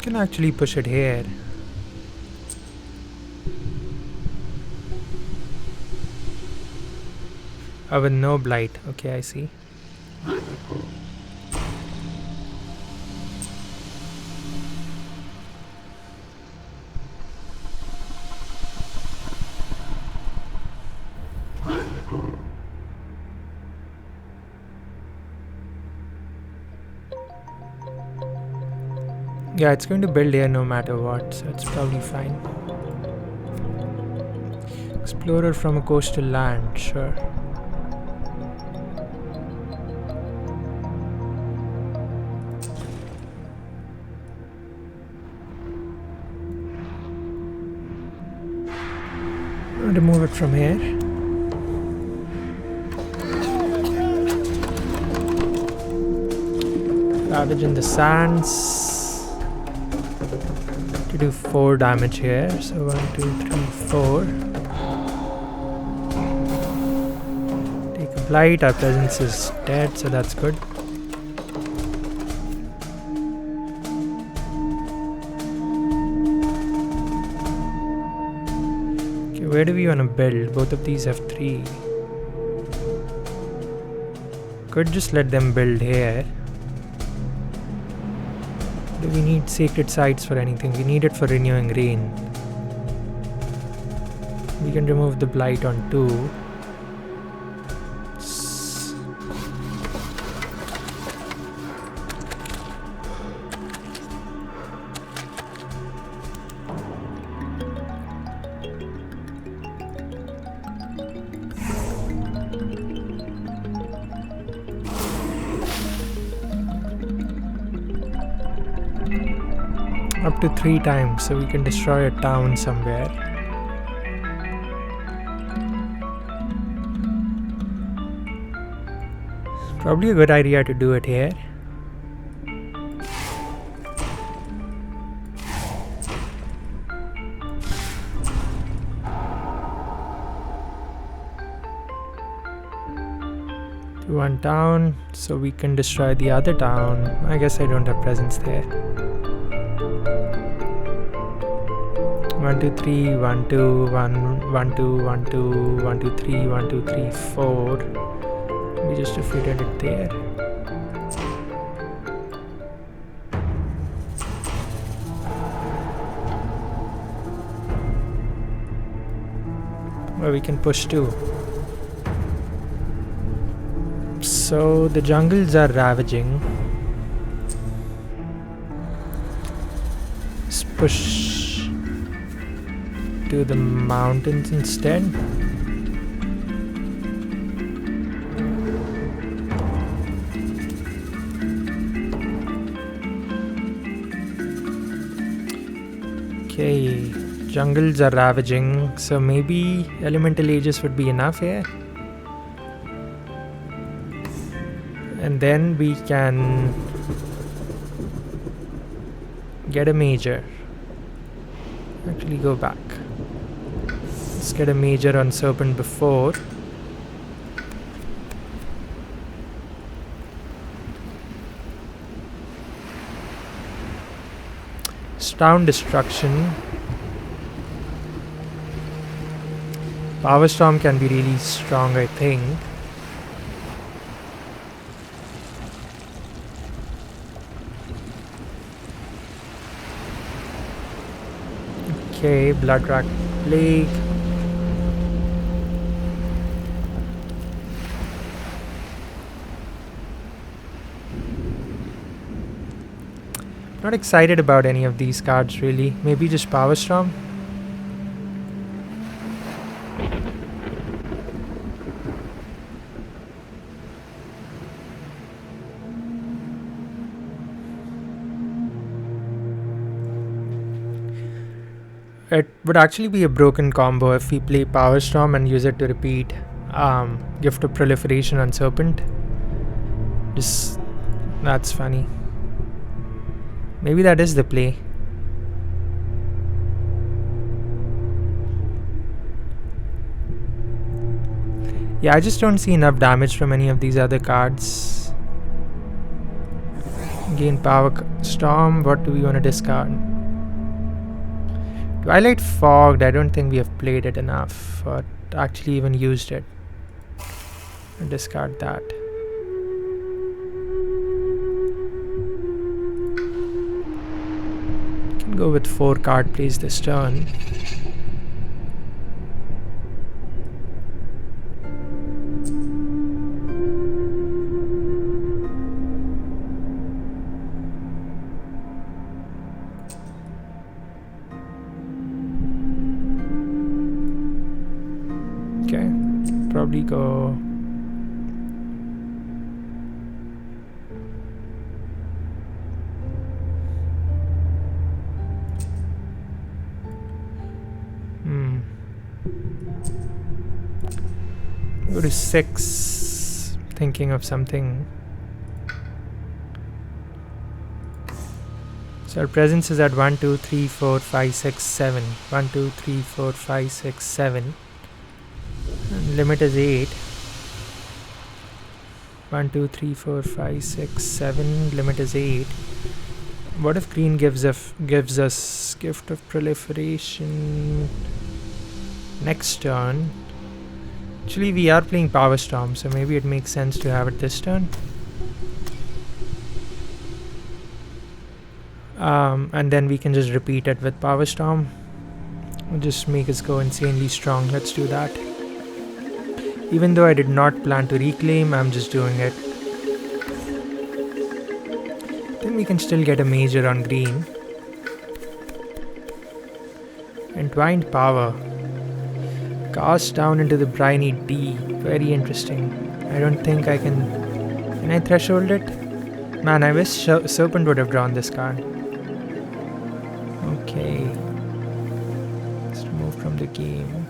Can actually push it here. Oh, with no blight. Okay, I see. Yeah, it's going to build here no matter what, so it's probably fine. Explorer from a coastal land, sure. Remove it from here. Ravage in the sands. To do 4 damage here, so 1, 2, 3, 4. Take a blight, our presence is dead, so that's good. Okay, where do we want to build? Both of these have 3. Could just let them build here. Do we need sacred sites for anything? We need it for renewing rain. We can remove the blight on 2. Up to 3 times, so we can destroy a town somewhere. Probably a good idea to do it here. To one town, so we can destroy the other town. I guess I don't have presence there. 1, 2, 3, 1, 2, 1, 1, 2, 1, 2, 1, 2, 3, 1, 2, 3, 4. We just defeated it there. Well, we can push 2. So the jungles are ravaging. Let's push to the mountains instead. Okay, jungles are ravaging, so maybe elemental ages would be enough here. And then we can get a major. Actually go back. Let's get a major on Serpent before. Town destruction. Power Storm can be really strong, I think. Okay, Blood Rack Plague. Not excited about any of these cards really. Maybe just Power Storm. It would actually be a broken combo if we play Power Storm and use it to repeat Gift of Proliferation on Serpent. Just, that's funny. Maybe that is the play. Yeah, I just don't see enough damage from any of these other cards. Gain power storm. What do we want to discard? Twilight Fogged. I don't think we have played it enough or actually even used it. I'll discard that. Can go with 4 card plays this turn. Probably go go to 6, thinking of something. So our presence is at 1 2 3 4 5 6 7. 1 2 3 4 5 6 7. And limit is 8. 1 2 3 4 5 6 7. Limit is 8. What if green gives us Gift of Proliferation next turn? Actually, we are playing Power Storm, so maybe it makes sense to have it this turn. And then we can just repeat it with Power Storm. We'll just make us go insanely strong. Let's do that. Even though I did not plan to reclaim, I'm just doing it. Then we can still get a major on green. Entwined Power. Cast down into the briny D. Very interesting. I don't think I can... Can I threshold it? Man, I wish Serpent would have drawn this card. Okay. Let's remove from the game.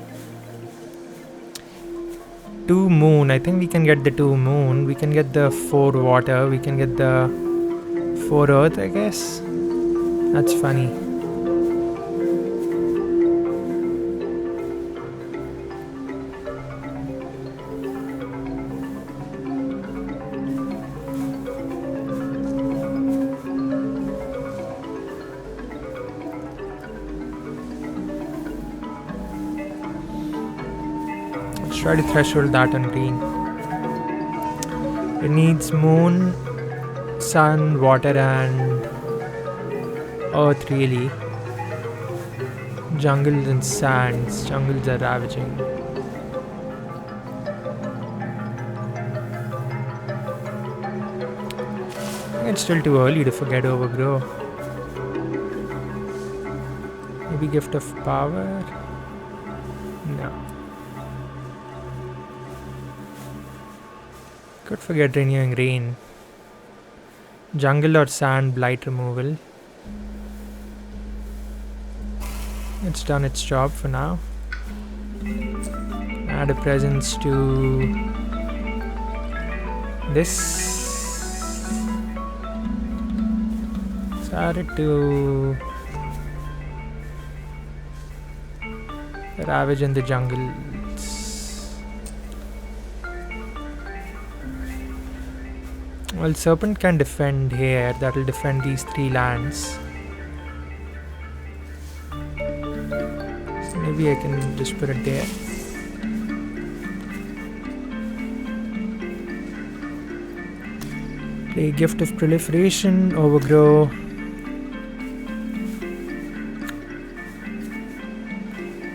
2 moon. I think we can get the 2 moon. We can get the 4 water. We can get the 4 earth, I guess. That's funny. Try to threshold that on green. It needs moon, sun, water and earth really. Jungles and sands. Jungles are ravaging. I think it's still too early to forget Overgrow. Maybe Gift of Power? No. Could forget Renewing Rain. Jungle or sand blight removal. It's done its job for now. Add a presence to this. So add it to Ravage in the Jungle. Well, Serpent can defend here. That will defend these 3 lands. So maybe I can just put it there. Play Gift of Proliferation, Overgrow.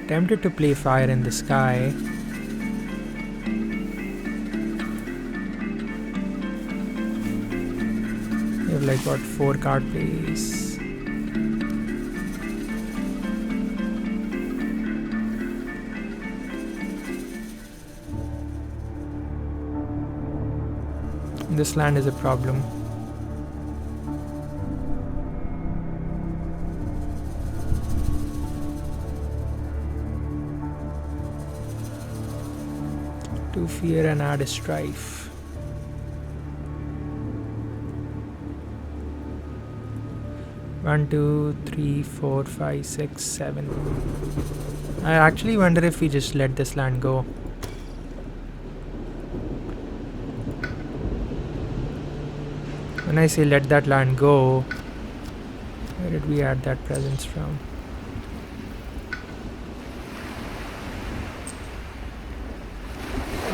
Tempted to play Fire in the Sky. Like what 4 card plays. This land is a problem. To fear and add a strife. 1 2 3 4 5 6 7. I actually wonder if we just let this land go. When I say let that land go, where did we add that presence from?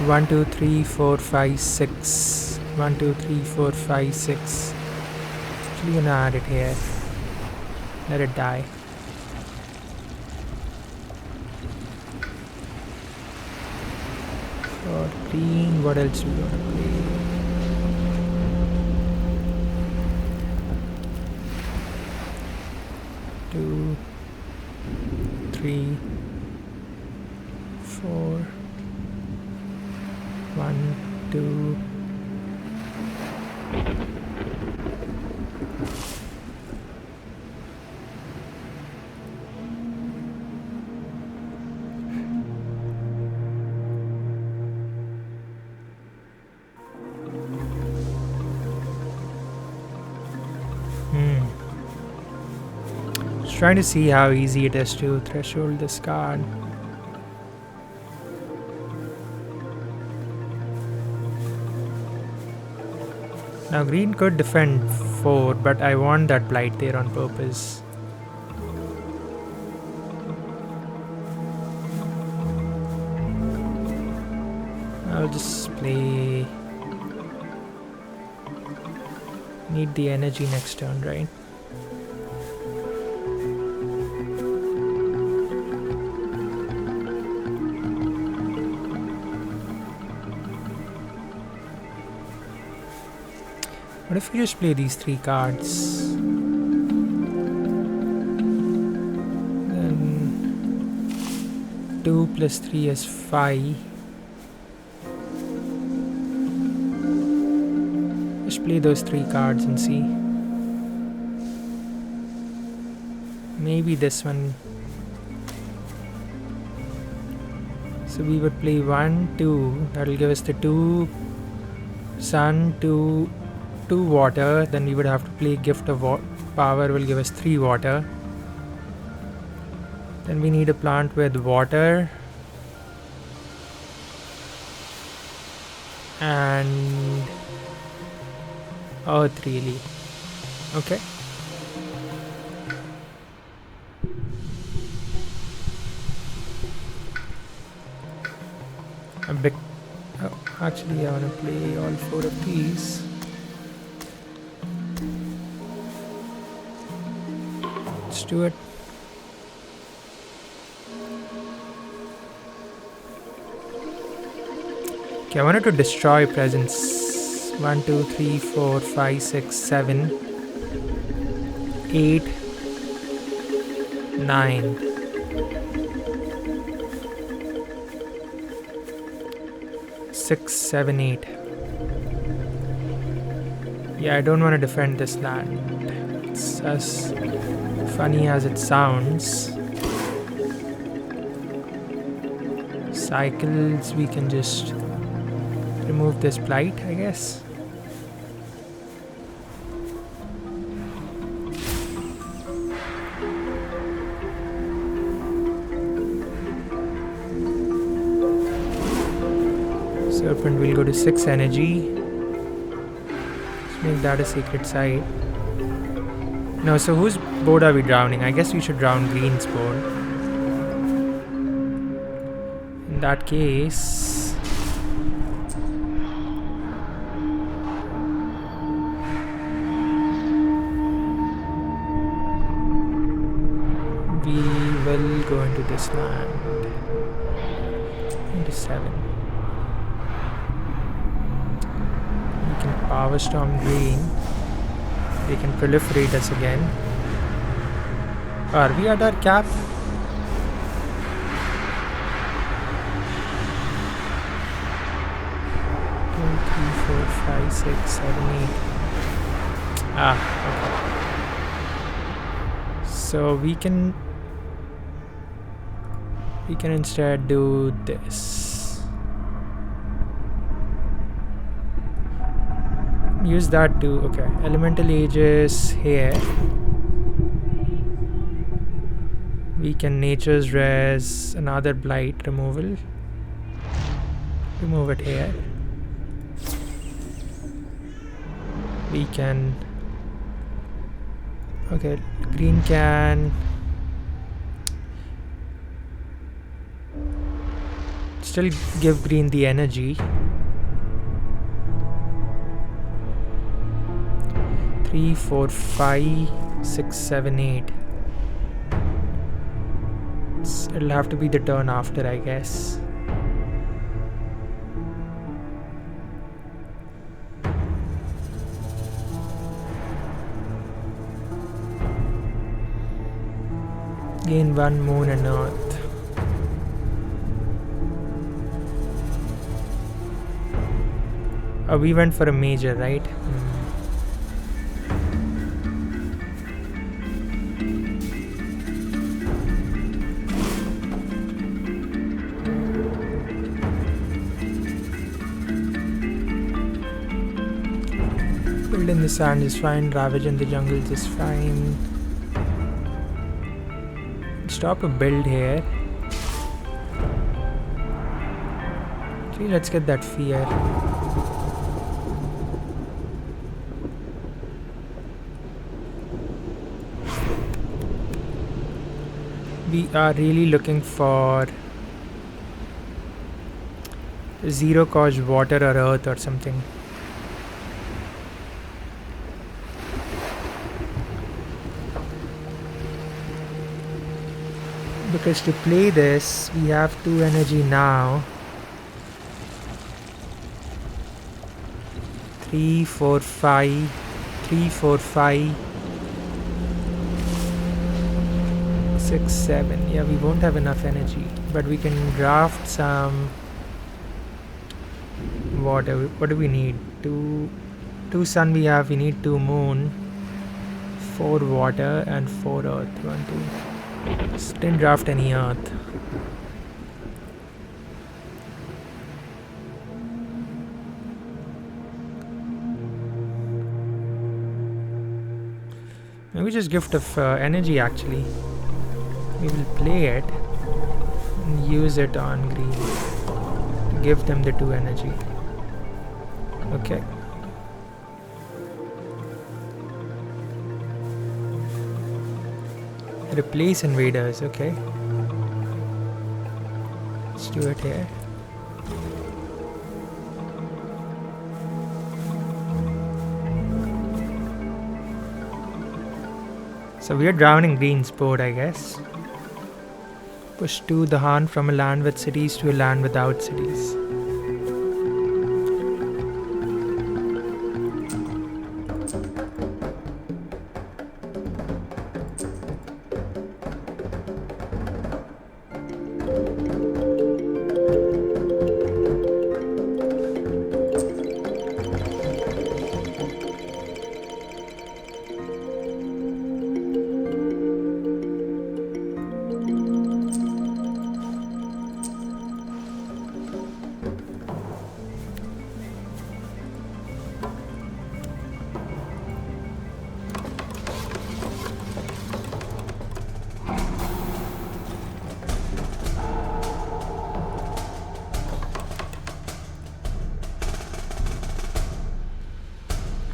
One, two, three, four, five, six. 1, 2, 3, 4, 5, 6. Actually gonna add it here. Let it die. For green, what else do we want to play? Two, 3, 4, 1, 2. Just trying to see how easy it is to threshold this card. Now green could defend 4, but I want that blight there on purpose. I'll just play... Need the energy next turn, right? What if we just play these 3 cards? Then 2 plus 3 is 5. Just play those 3 cards and see. Maybe this one. So we would play 1, 2. That'll give us the 2 sun, 2 water. Then we would have to play gift of power, will give us 3 water. Then we need a plant with water and earth, really. Okay. A big... Oh, actually I want to play all 4 of these. Let's do it. Okay, I wanted to destroy presence. 1, 2, 3, 4, 5, 6, 7, 8, 9. Six, 7, 8. Yeah, I don't want to defend this land. It's as funny as it sounds. Cycles, we can just remove this blight, I guess. Serpent will go to 6 energy. Let's make that a secret site. No, so whose board are we drowning? I guess we should drown green's board. In that case... we will go into this land. Into 7. Power Storm green. They can proliferate us again. Are we at our cap? 2, 3, 4, 5, 6, 7, 8. Ah, okay. So we can instead do this. Use that to, okay, elemental ages here. We can nature's res, another blight removal. Remove it here. we can... Okay, green can... still give green the energy. 3, 4, 5, 6, 7, 8. It'll have to be the turn after, I guess. Gain 1 moon and earth. Oh, we went for a major, right? Build in the sand is fine. Ravage in the jungles is fine. Stop a build here. Okay, let's get that fear. We are really looking for zero cost water or earth or something. Because to play this, we have 2 energy now. 3, 4, 5. 3, 4, 5. 6, 7. Yeah, we won't have enough energy. But we can draft some water. What do we need? 2 sun we have. We need 2 moon. 4 water and 4 earth. 1, 2. Didn't draft any earth. Maybe just gift of energy actually. We will play it and use it on green to give them the 2 energy. Okay. Replace invaders, okay. Let's do it here. So we are drowning green's board, I guess. Push to the Han from a land with cities to a land without cities.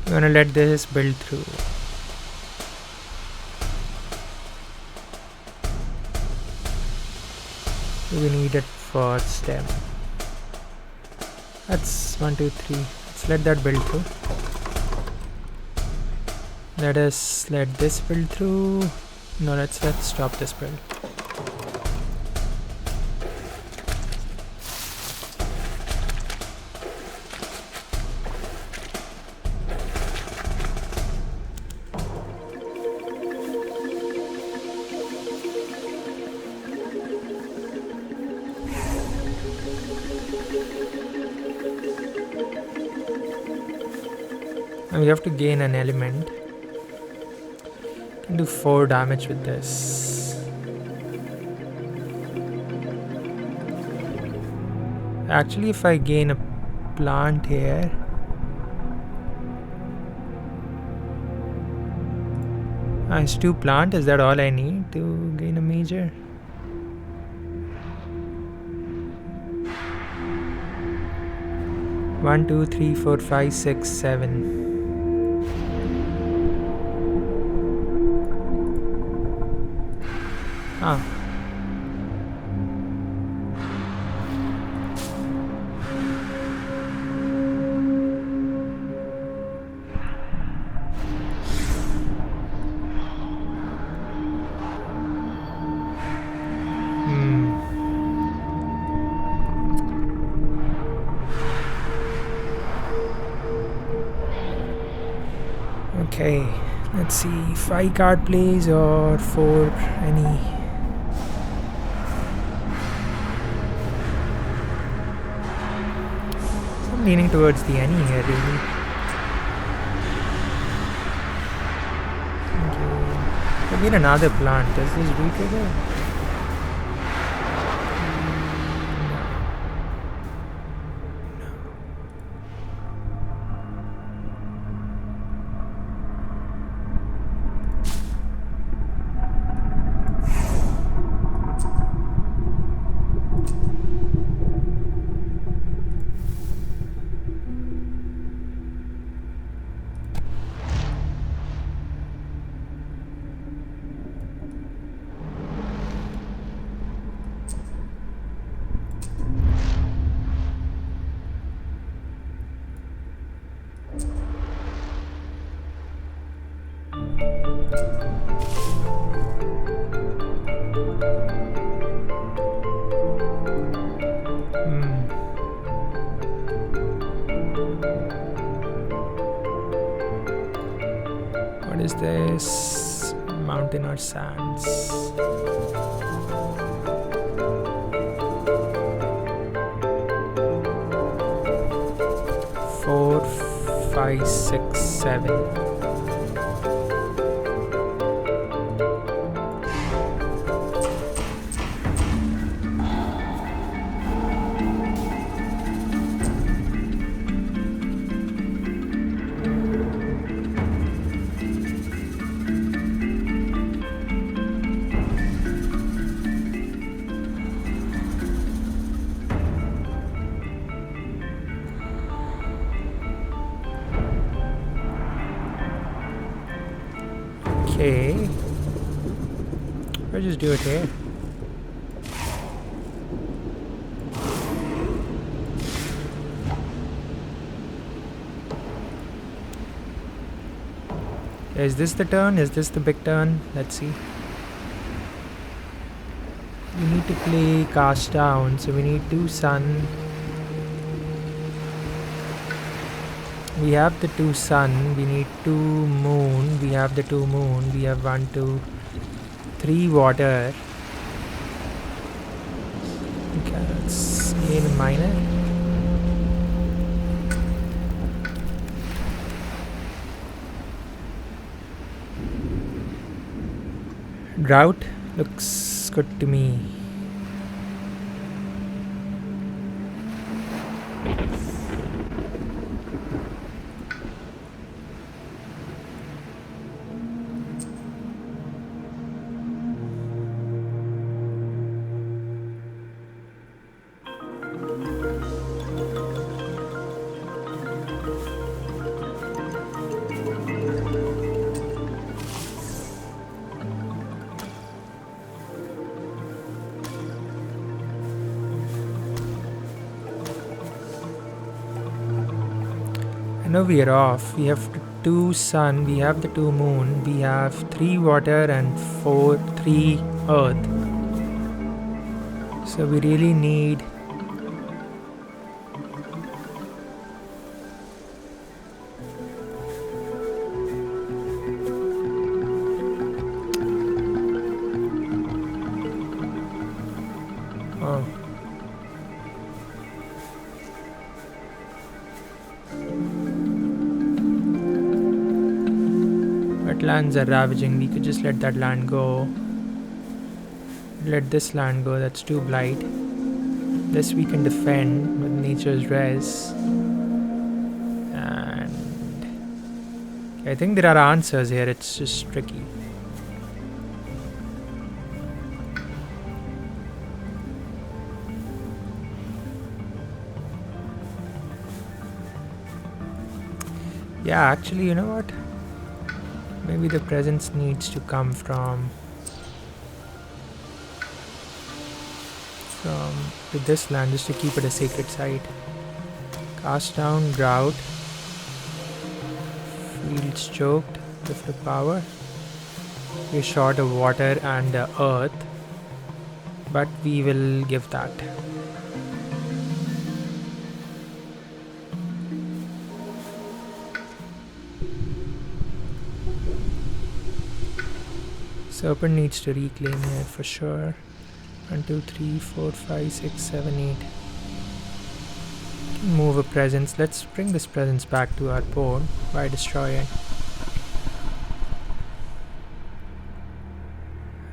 I'm gonna let this build through. We need it for stem. That's 1, 2, 3. Let's let that build through. Let us let this build through. No, let's stop this build. And we have to gain an element. Can do 4 damage with this. Actually, if I gain a plant here, it's 2 plant. Is that all I need to gain a major? One, 2, 3, 4, 5, 6, 7. Ah. Okay, let's see. 5 card plays or 4 any. So I'm leaning towards the any here really. Okay. Again another plant. Does this re-trigger? What is this? Mountain or sands? Four, 5, 6, 7. Okay. Or just do it here. Is this the turn? Is this the big turn? Let's see. We need to play cast down, so we need 2 sun. We have the 2 sun, we need 2 moon, we have the 2 moon, we have 1, 2, 3 water. Okay, let's gain a minor. Drought looks good to me. No, we are off. We have 2 sun, we have the 2 moon, we have 3 water and 3 earth. So we really need lands are ravaging. We could just let that land go. Let this land go. That's too blight. This we can defend with nature's res. And I think there are answers here. It's just tricky. Yeah, actually, you know what? Maybe the presence needs to come from from to this land just to keep it a sacred site. Cast down, drought. Fields choked. Gift of power. We're short of water and earth, but we will give that. Serpent needs to reclaim here for sure. 1, 2, 3, 4, 5, 6, 7, 8. Move a presence. Let's bring this presence back to our port by destroying.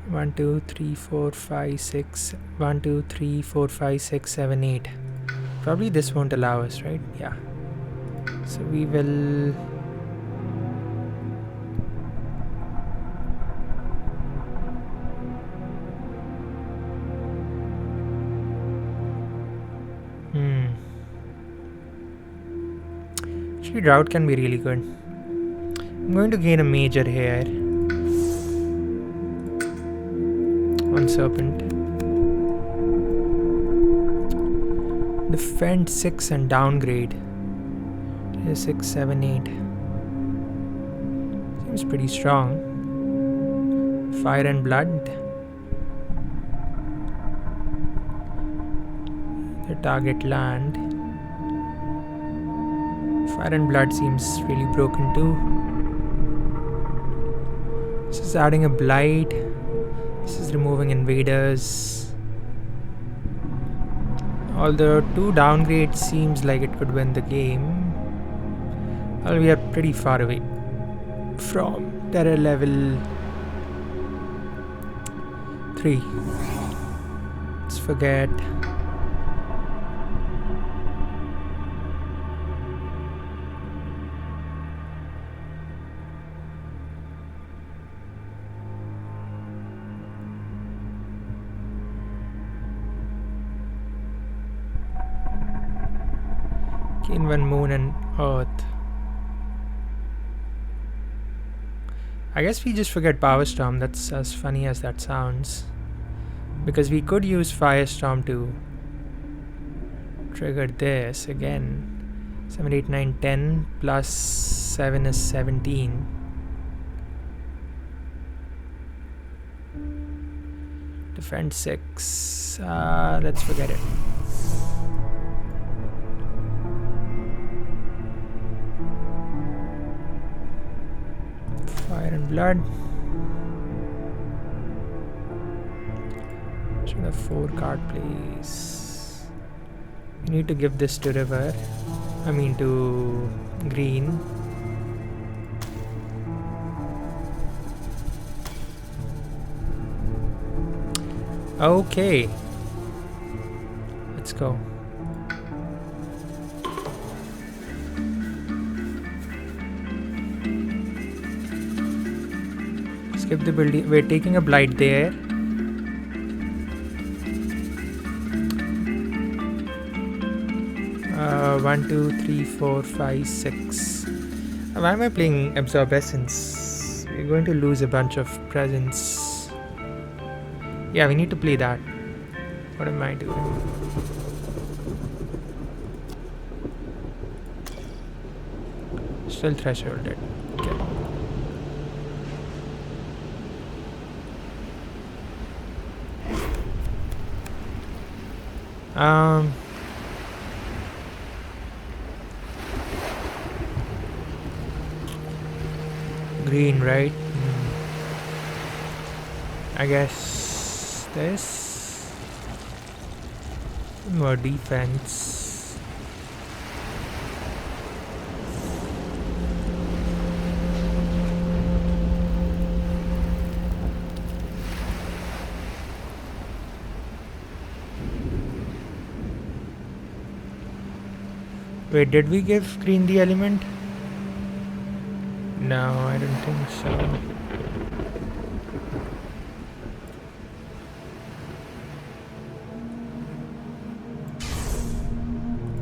1, 2, 3, 4, 5, 6. 1, 2, 3, 4, 5, 6, 7, 8. Probably this won't allow us, right? Yeah. So we will. Actually, drought can be really good. I'm going to gain a major here on Serpent. Defend 6 and downgrade. 6, 7, 8. Seems pretty strong. Fire and blood. The target land. Fire and blood seems really broken too. This is adding a blight. This is removing invaders. Although 2 downgrades seems like it could win the game. Well, we are pretty far away from terror level 3. Let's forget. Gain 1 moon and earth. I guess we just forget Power Storm. That's as funny as that sounds. Because we could use Firestorm to trigger this again. 7, 8, 9, 10 plus 7 is 17. Defend 6. Let's forget it. Fire and blood. Should have 4 card plays. We need to give this to river. I mean to green. Okay. Let's go. Skip the building. We're taking a blight there. One, 2, 3, 4, 5, 6. Why am I playing Absorb Essence? We're going to lose a bunch of presents. Yeah, we need to play that. What am I doing? Still thresholded. Okay. Green, right? I guess this. More defense. Wait, did we give green the element? No, I don't think so.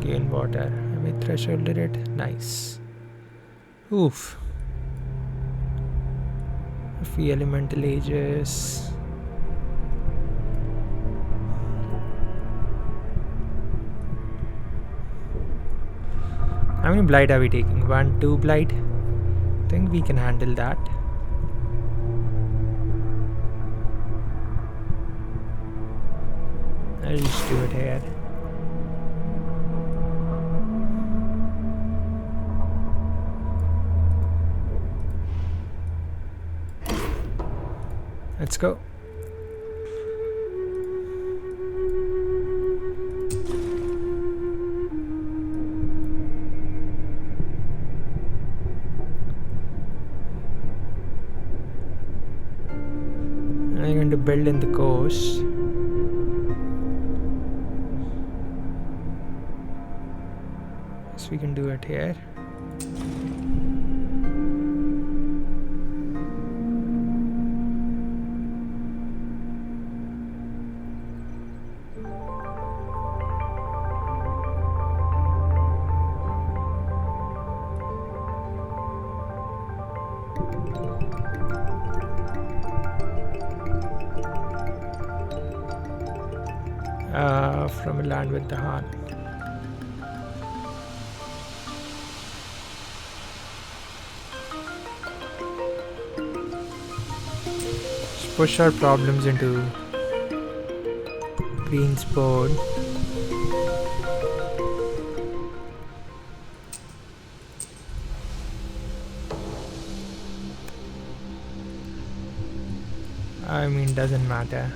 Gain water. We thresholded it. Nice. Oof. Free elemental ages. How many blight are we taking? 1, 2 blight? I think we can handle that. I'll just do it here. Let's go. I'm going to build in the coast. So we can do it here. From a land with the heart. Let's push our problems into Green's board. I mean, doesn't matter.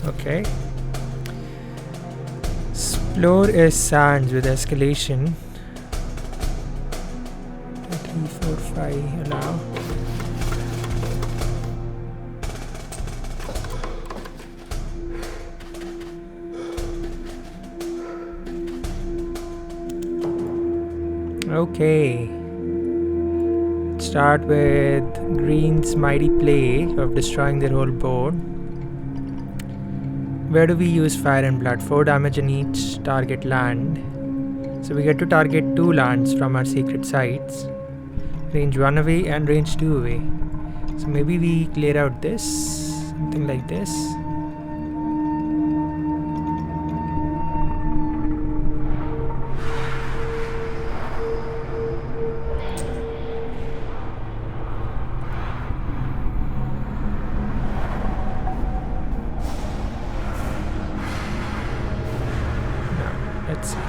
Okay. Explore is sands with escalation. 3, 4, 5 allow. Okay. Start with Green's mighty play of destroying their whole board. Where do we use fire and blood? 4 damage in each target land. So we get to target 2 lands from our secret sites. Range 1 away and range 2 away. So maybe we clear out this. Something like this. Let's see.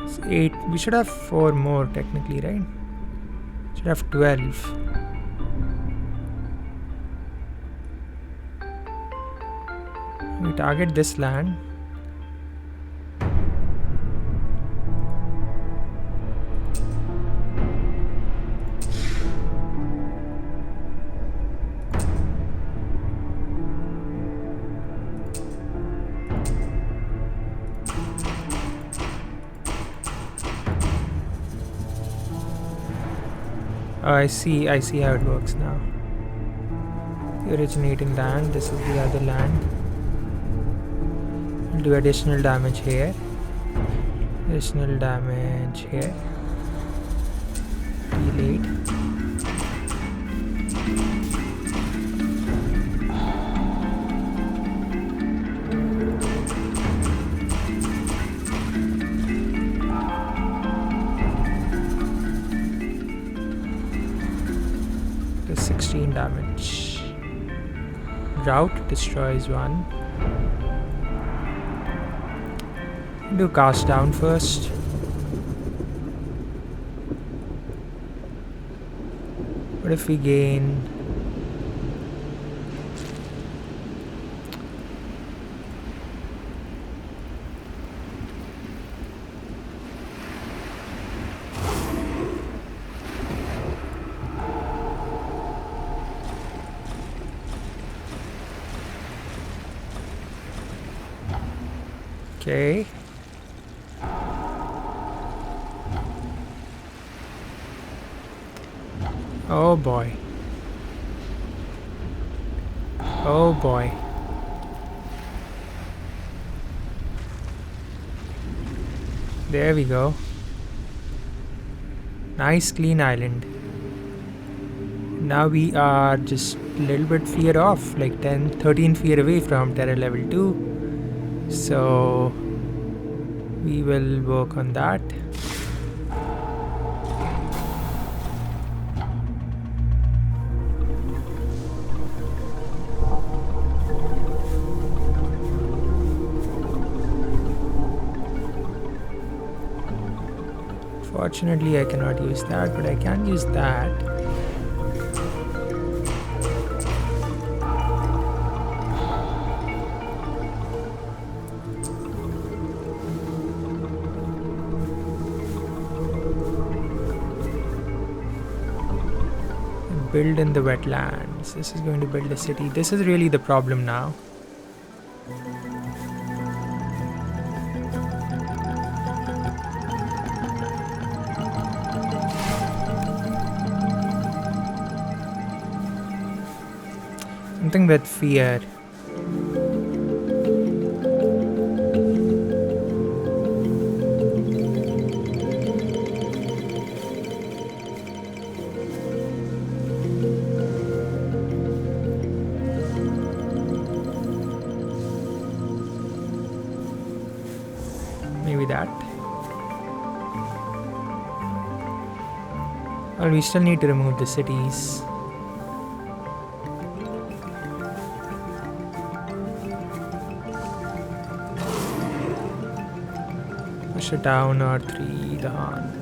It's 8. We should have 4 more technically, right? Should have 12. We target this land. Oh, I see how it works now. The originating land, this is the other land. We'll do additional damage here. Additional damage here. Delayed. The 16 damage. Drought destroys 1. Do cast down first. What if we gain... Okay. Oh boy. Oh boy. There we go. Nice clean island. Now we are just a little bit fear off, like 13 feet away from terror level 2. So we will work on that. Fortunately, I cannot use that, but I can use that. Build in the wetlands. This is going to build a city. This is really the problem now. Something with fear. Maybe that. Well, we still need to remove the cities. Push it down or 3 down.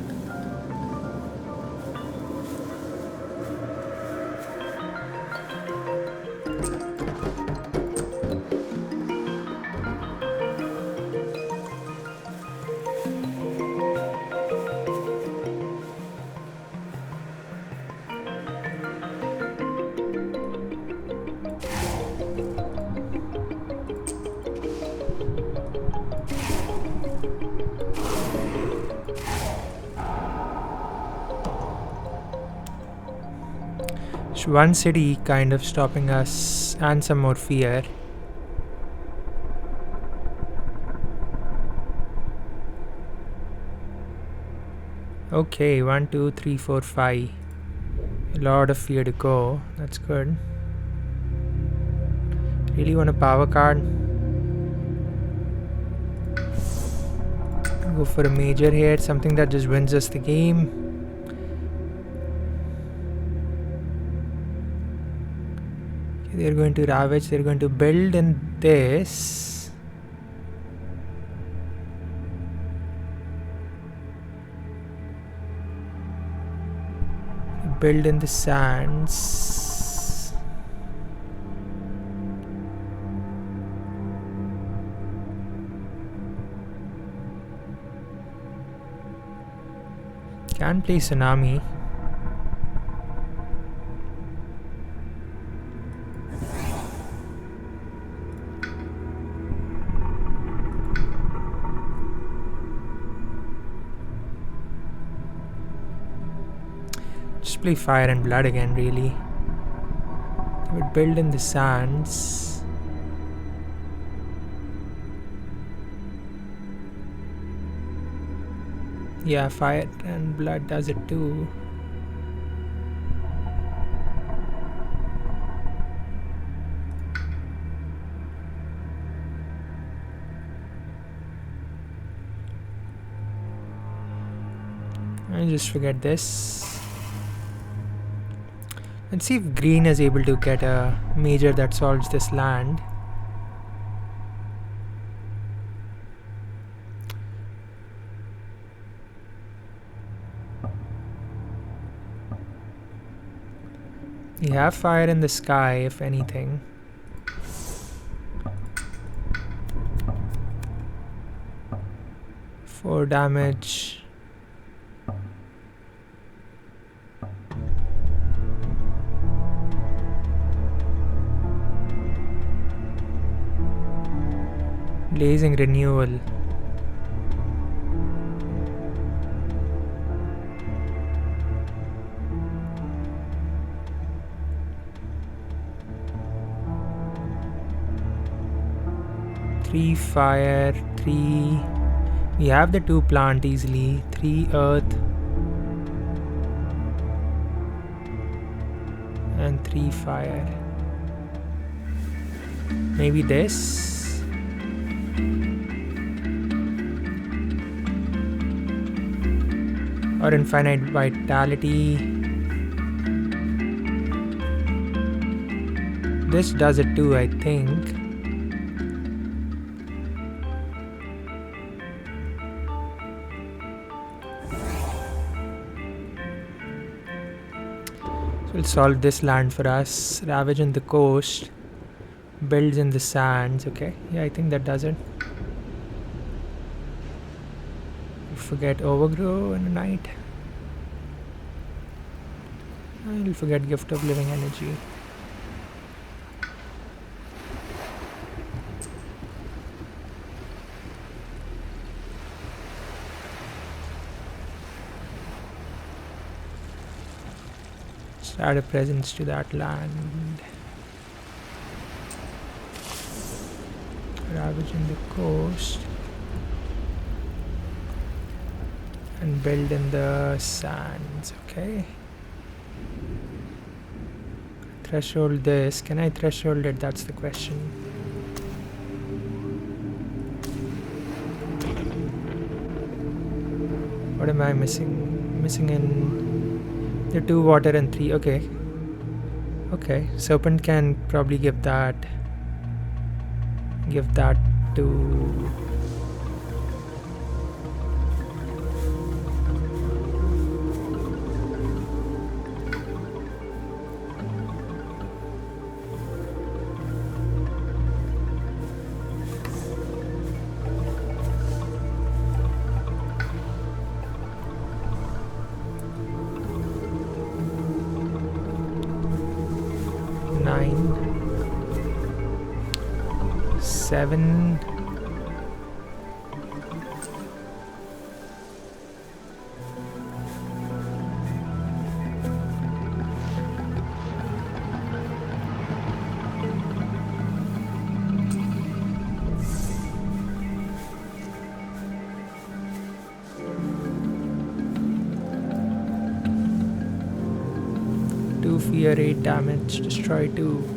One city kind of stopping us and some more fear. Okay, 1, 2, 3, 4, 5. A lot of fear to go. That's good. Really want a power card? Go for a major here, something that just wins us the game. They're going to ravage, they're going to build in this. Build in the sands. Can play tsunami. Play fire and blood again, really. They would build in the sands. Yeah, fire and blood does it too. I'll just forget this. Let's see if green is able to get a major that solves this land. We have fire in the sky, if anything. Four damage. Blazing renewal. Three fire, three. We have the two plant easily. 3 earth. And 3 fire. Maybe this. Or infinite vitality. This does it too, I think. So we'll solve this land for us. Ravage in the coast. Builds in the sands. Okay, yeah, I think that does it. Forget overgrow in a night. I'll forget gift of living energy. Just add a presence to that land. Ravage in the coast. And build in the sands, okay. Threshold this. Can I threshold it? That's the question. What am I missing? Missing in the 2 water and 3. Okay. Okay. Serpent can probably give that. Give that to. Seven. Two fear, 8 damage, destroy 2.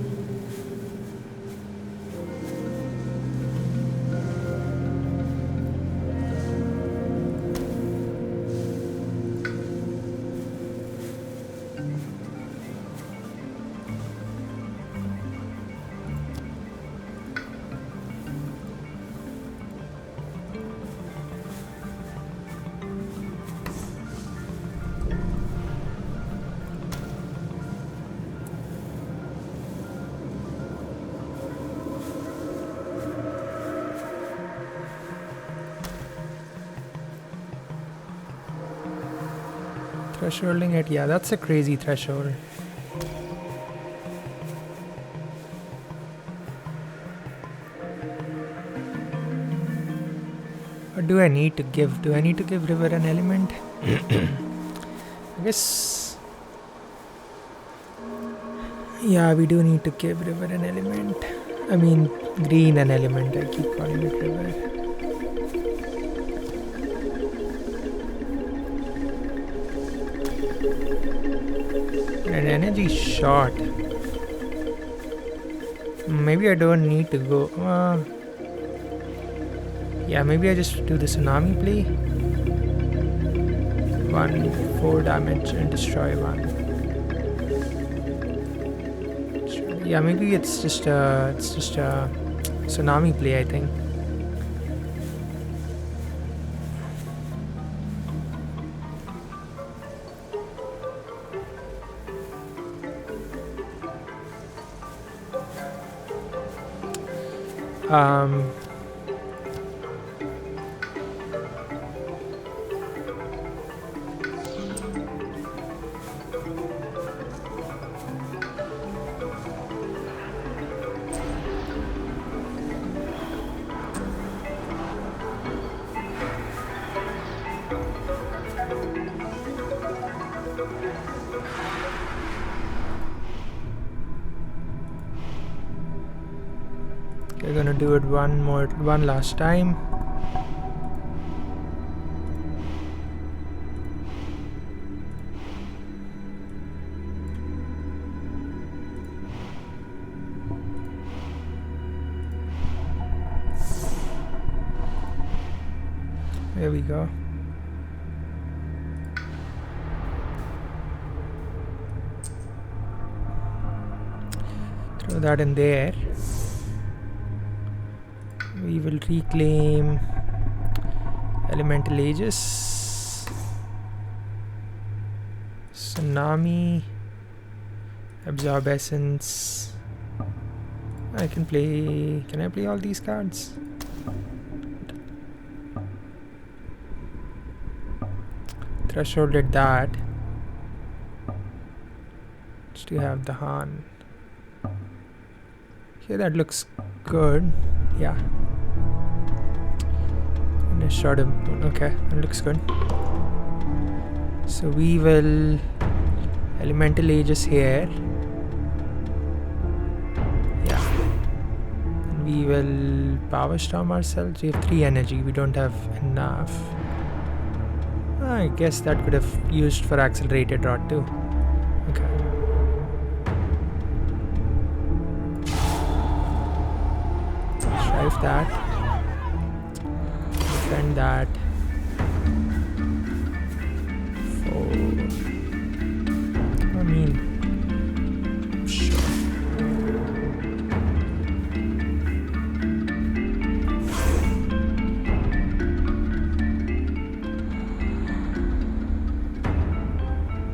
Thresholding it, yeah, that's a crazy threshold. What do I need to give? Do I need to give river an element? I guess. Yeah, we do need to give river an element. I mean, green an element. I keep calling it river. An energy shot. Maybe I don't need to go. Yeah, maybe I just do the tsunami play. 1 4 damage and destroy 1. Yeah, maybe it's just a tsunami play, I think. Um, we're gonna do it one last time. There we go. Throw that in there. We will reclaim elemental aegis, tsunami, absorb essence. I can play. Can I play all these cards? Threshold at that. Still have the Han. Okay, that looks good. Yeah. And a short of. Okay, that looks good. So we will elemental aegis here. Yeah. And we will power storm ourselves. We have 3 energy. We don't have enough. I guess that could have used for accelerated rod too. Okay. Drive that. Defend that. 4. I mean, sure.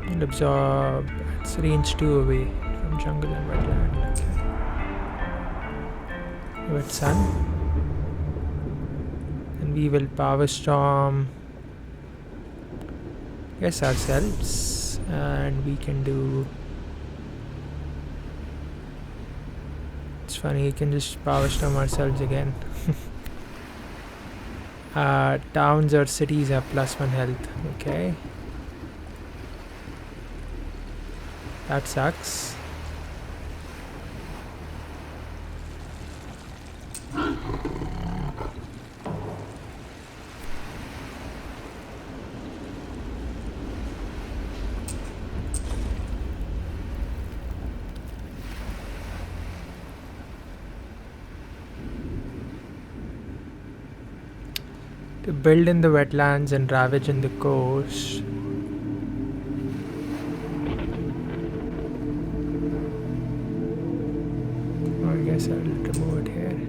And absorb. It's range 2 away from jungle and wetland. Okay. With sun. And we will power storm. Yes, ourselves, and we can do. It's funny, we can just power storm ourselves again. Towns or cities have +1 health. Okay, that sucks. To build in the wetlands and ravage in the coast. I guess I'll remove it here.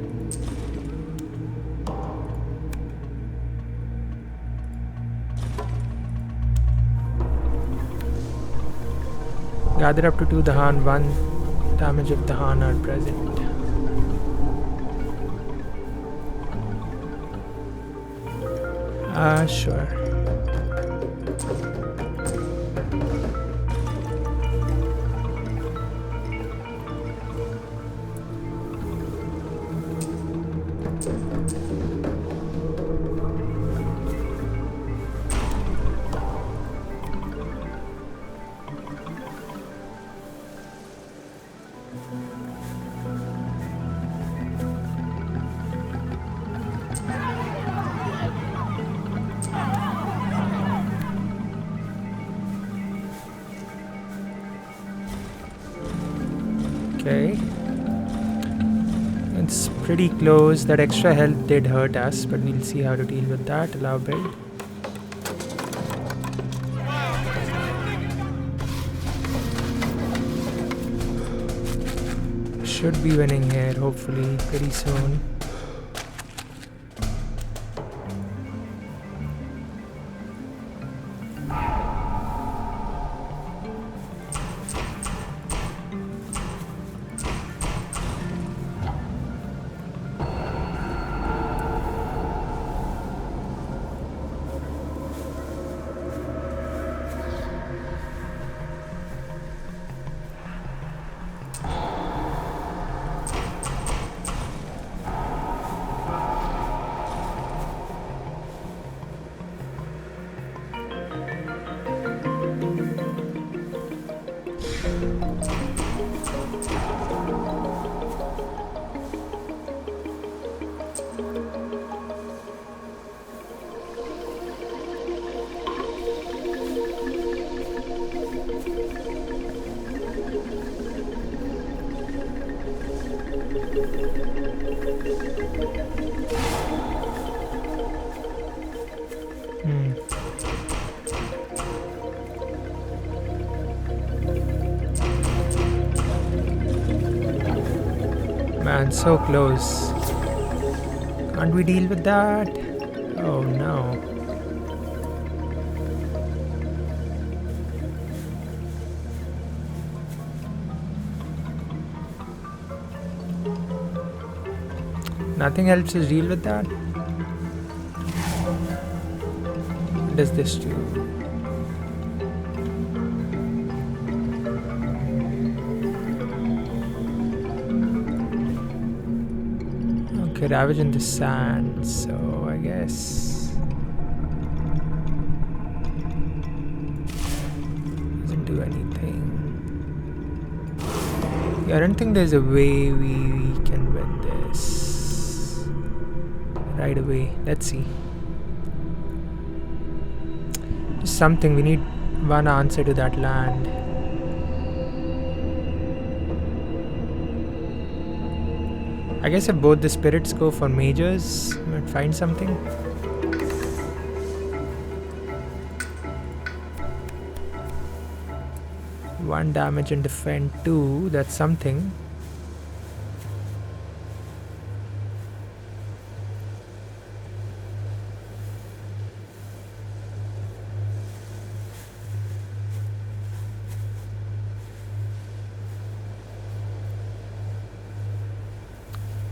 Gather up to 2 Dahan, 1 damage if Dahan are present. Sure. Okay. It's pretty close. That extra health did hurt us, but we'll see how to deal with that. Allow build. Should be winning here, hopefully, pretty soon. man, so close. Can't we deal with that? Oh no. Nothing helps us deal with that. What does this do? Okay, ravage in the sand, so I guess doesn't do anything. Yeah, I don't think there's a way we can win this right away. Let's see. Just something, we need one answer to that land. I guess if both the spirits go for majors, we might find something. One damage and defend 2, that's something.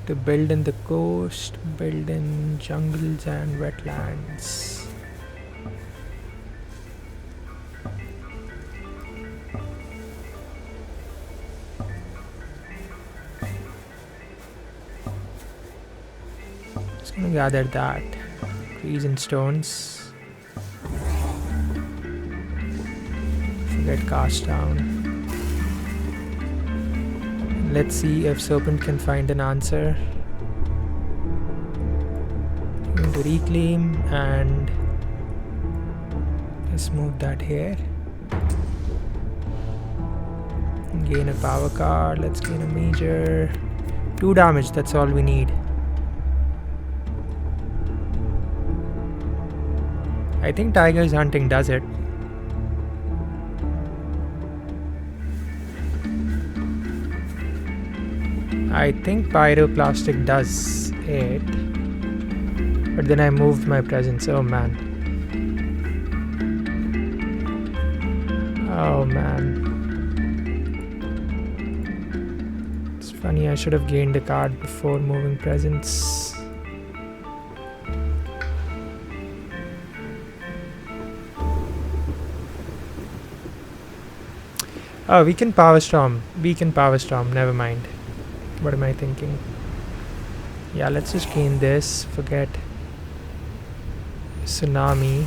To build in the coast, build in jungles and wetlands. Just gonna gather that. Trees and stones. Forget cast down. Let's see if Serpent can find an answer. Going to reclaim and let's move that here. Gain a power card. Let's gain a major. 2 damage, that's all we need. I think Tiger's Hunting does it. I think Pyroclastic does it. But then I moved my presence. Oh man. Oh man. It's funny, I should have gained a card before moving presence. Oh, we can Power Storm. We can Power Storm, never mind. What am I thinking? Yeah, let's just gain this. Forget Tsunami.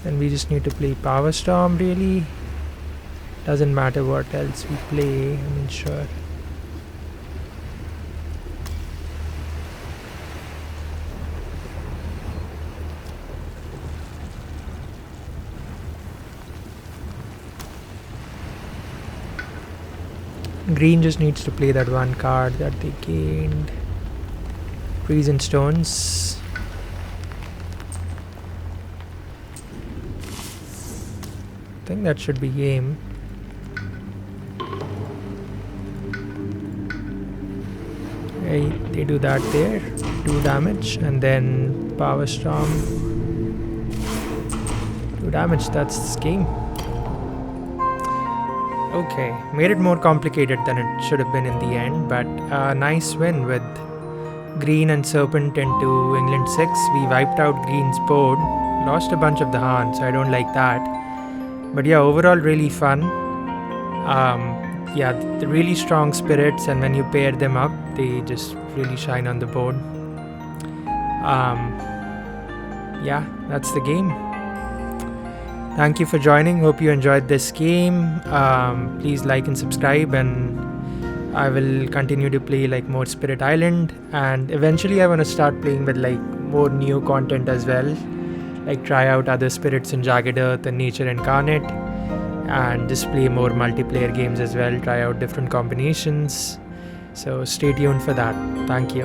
And we just need to play Power Storm, really. Doesn't matter what else we play, I mean, sure. Green just needs to play that one card that they gained. Trees and stones. I think that should be game. Okay, they do that there. 2 damage and then Power Storm. 2 damage, that's game. Okay, made it more complicated than it should have been in the end, but a nice win with Green and Serpent into England 6. We wiped out Green's board, lost a bunch of the Hans, so I don't like that. But yeah, overall really fun. Yeah, the really strong spirits, and when you pair them up, they just really shine on the board. Yeah, that's the game. Thank you for joining. Hope you enjoyed this game. Please like and subscribe, and I will continue to play like more Spirit Island, and eventually I want to start playing with like more new content as well, like try out other spirits in Jagged Earth and Nature Incarnate, and just play more multiplayer games as well, try out different combinations. So stay tuned for that. Thank you.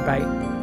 Bye.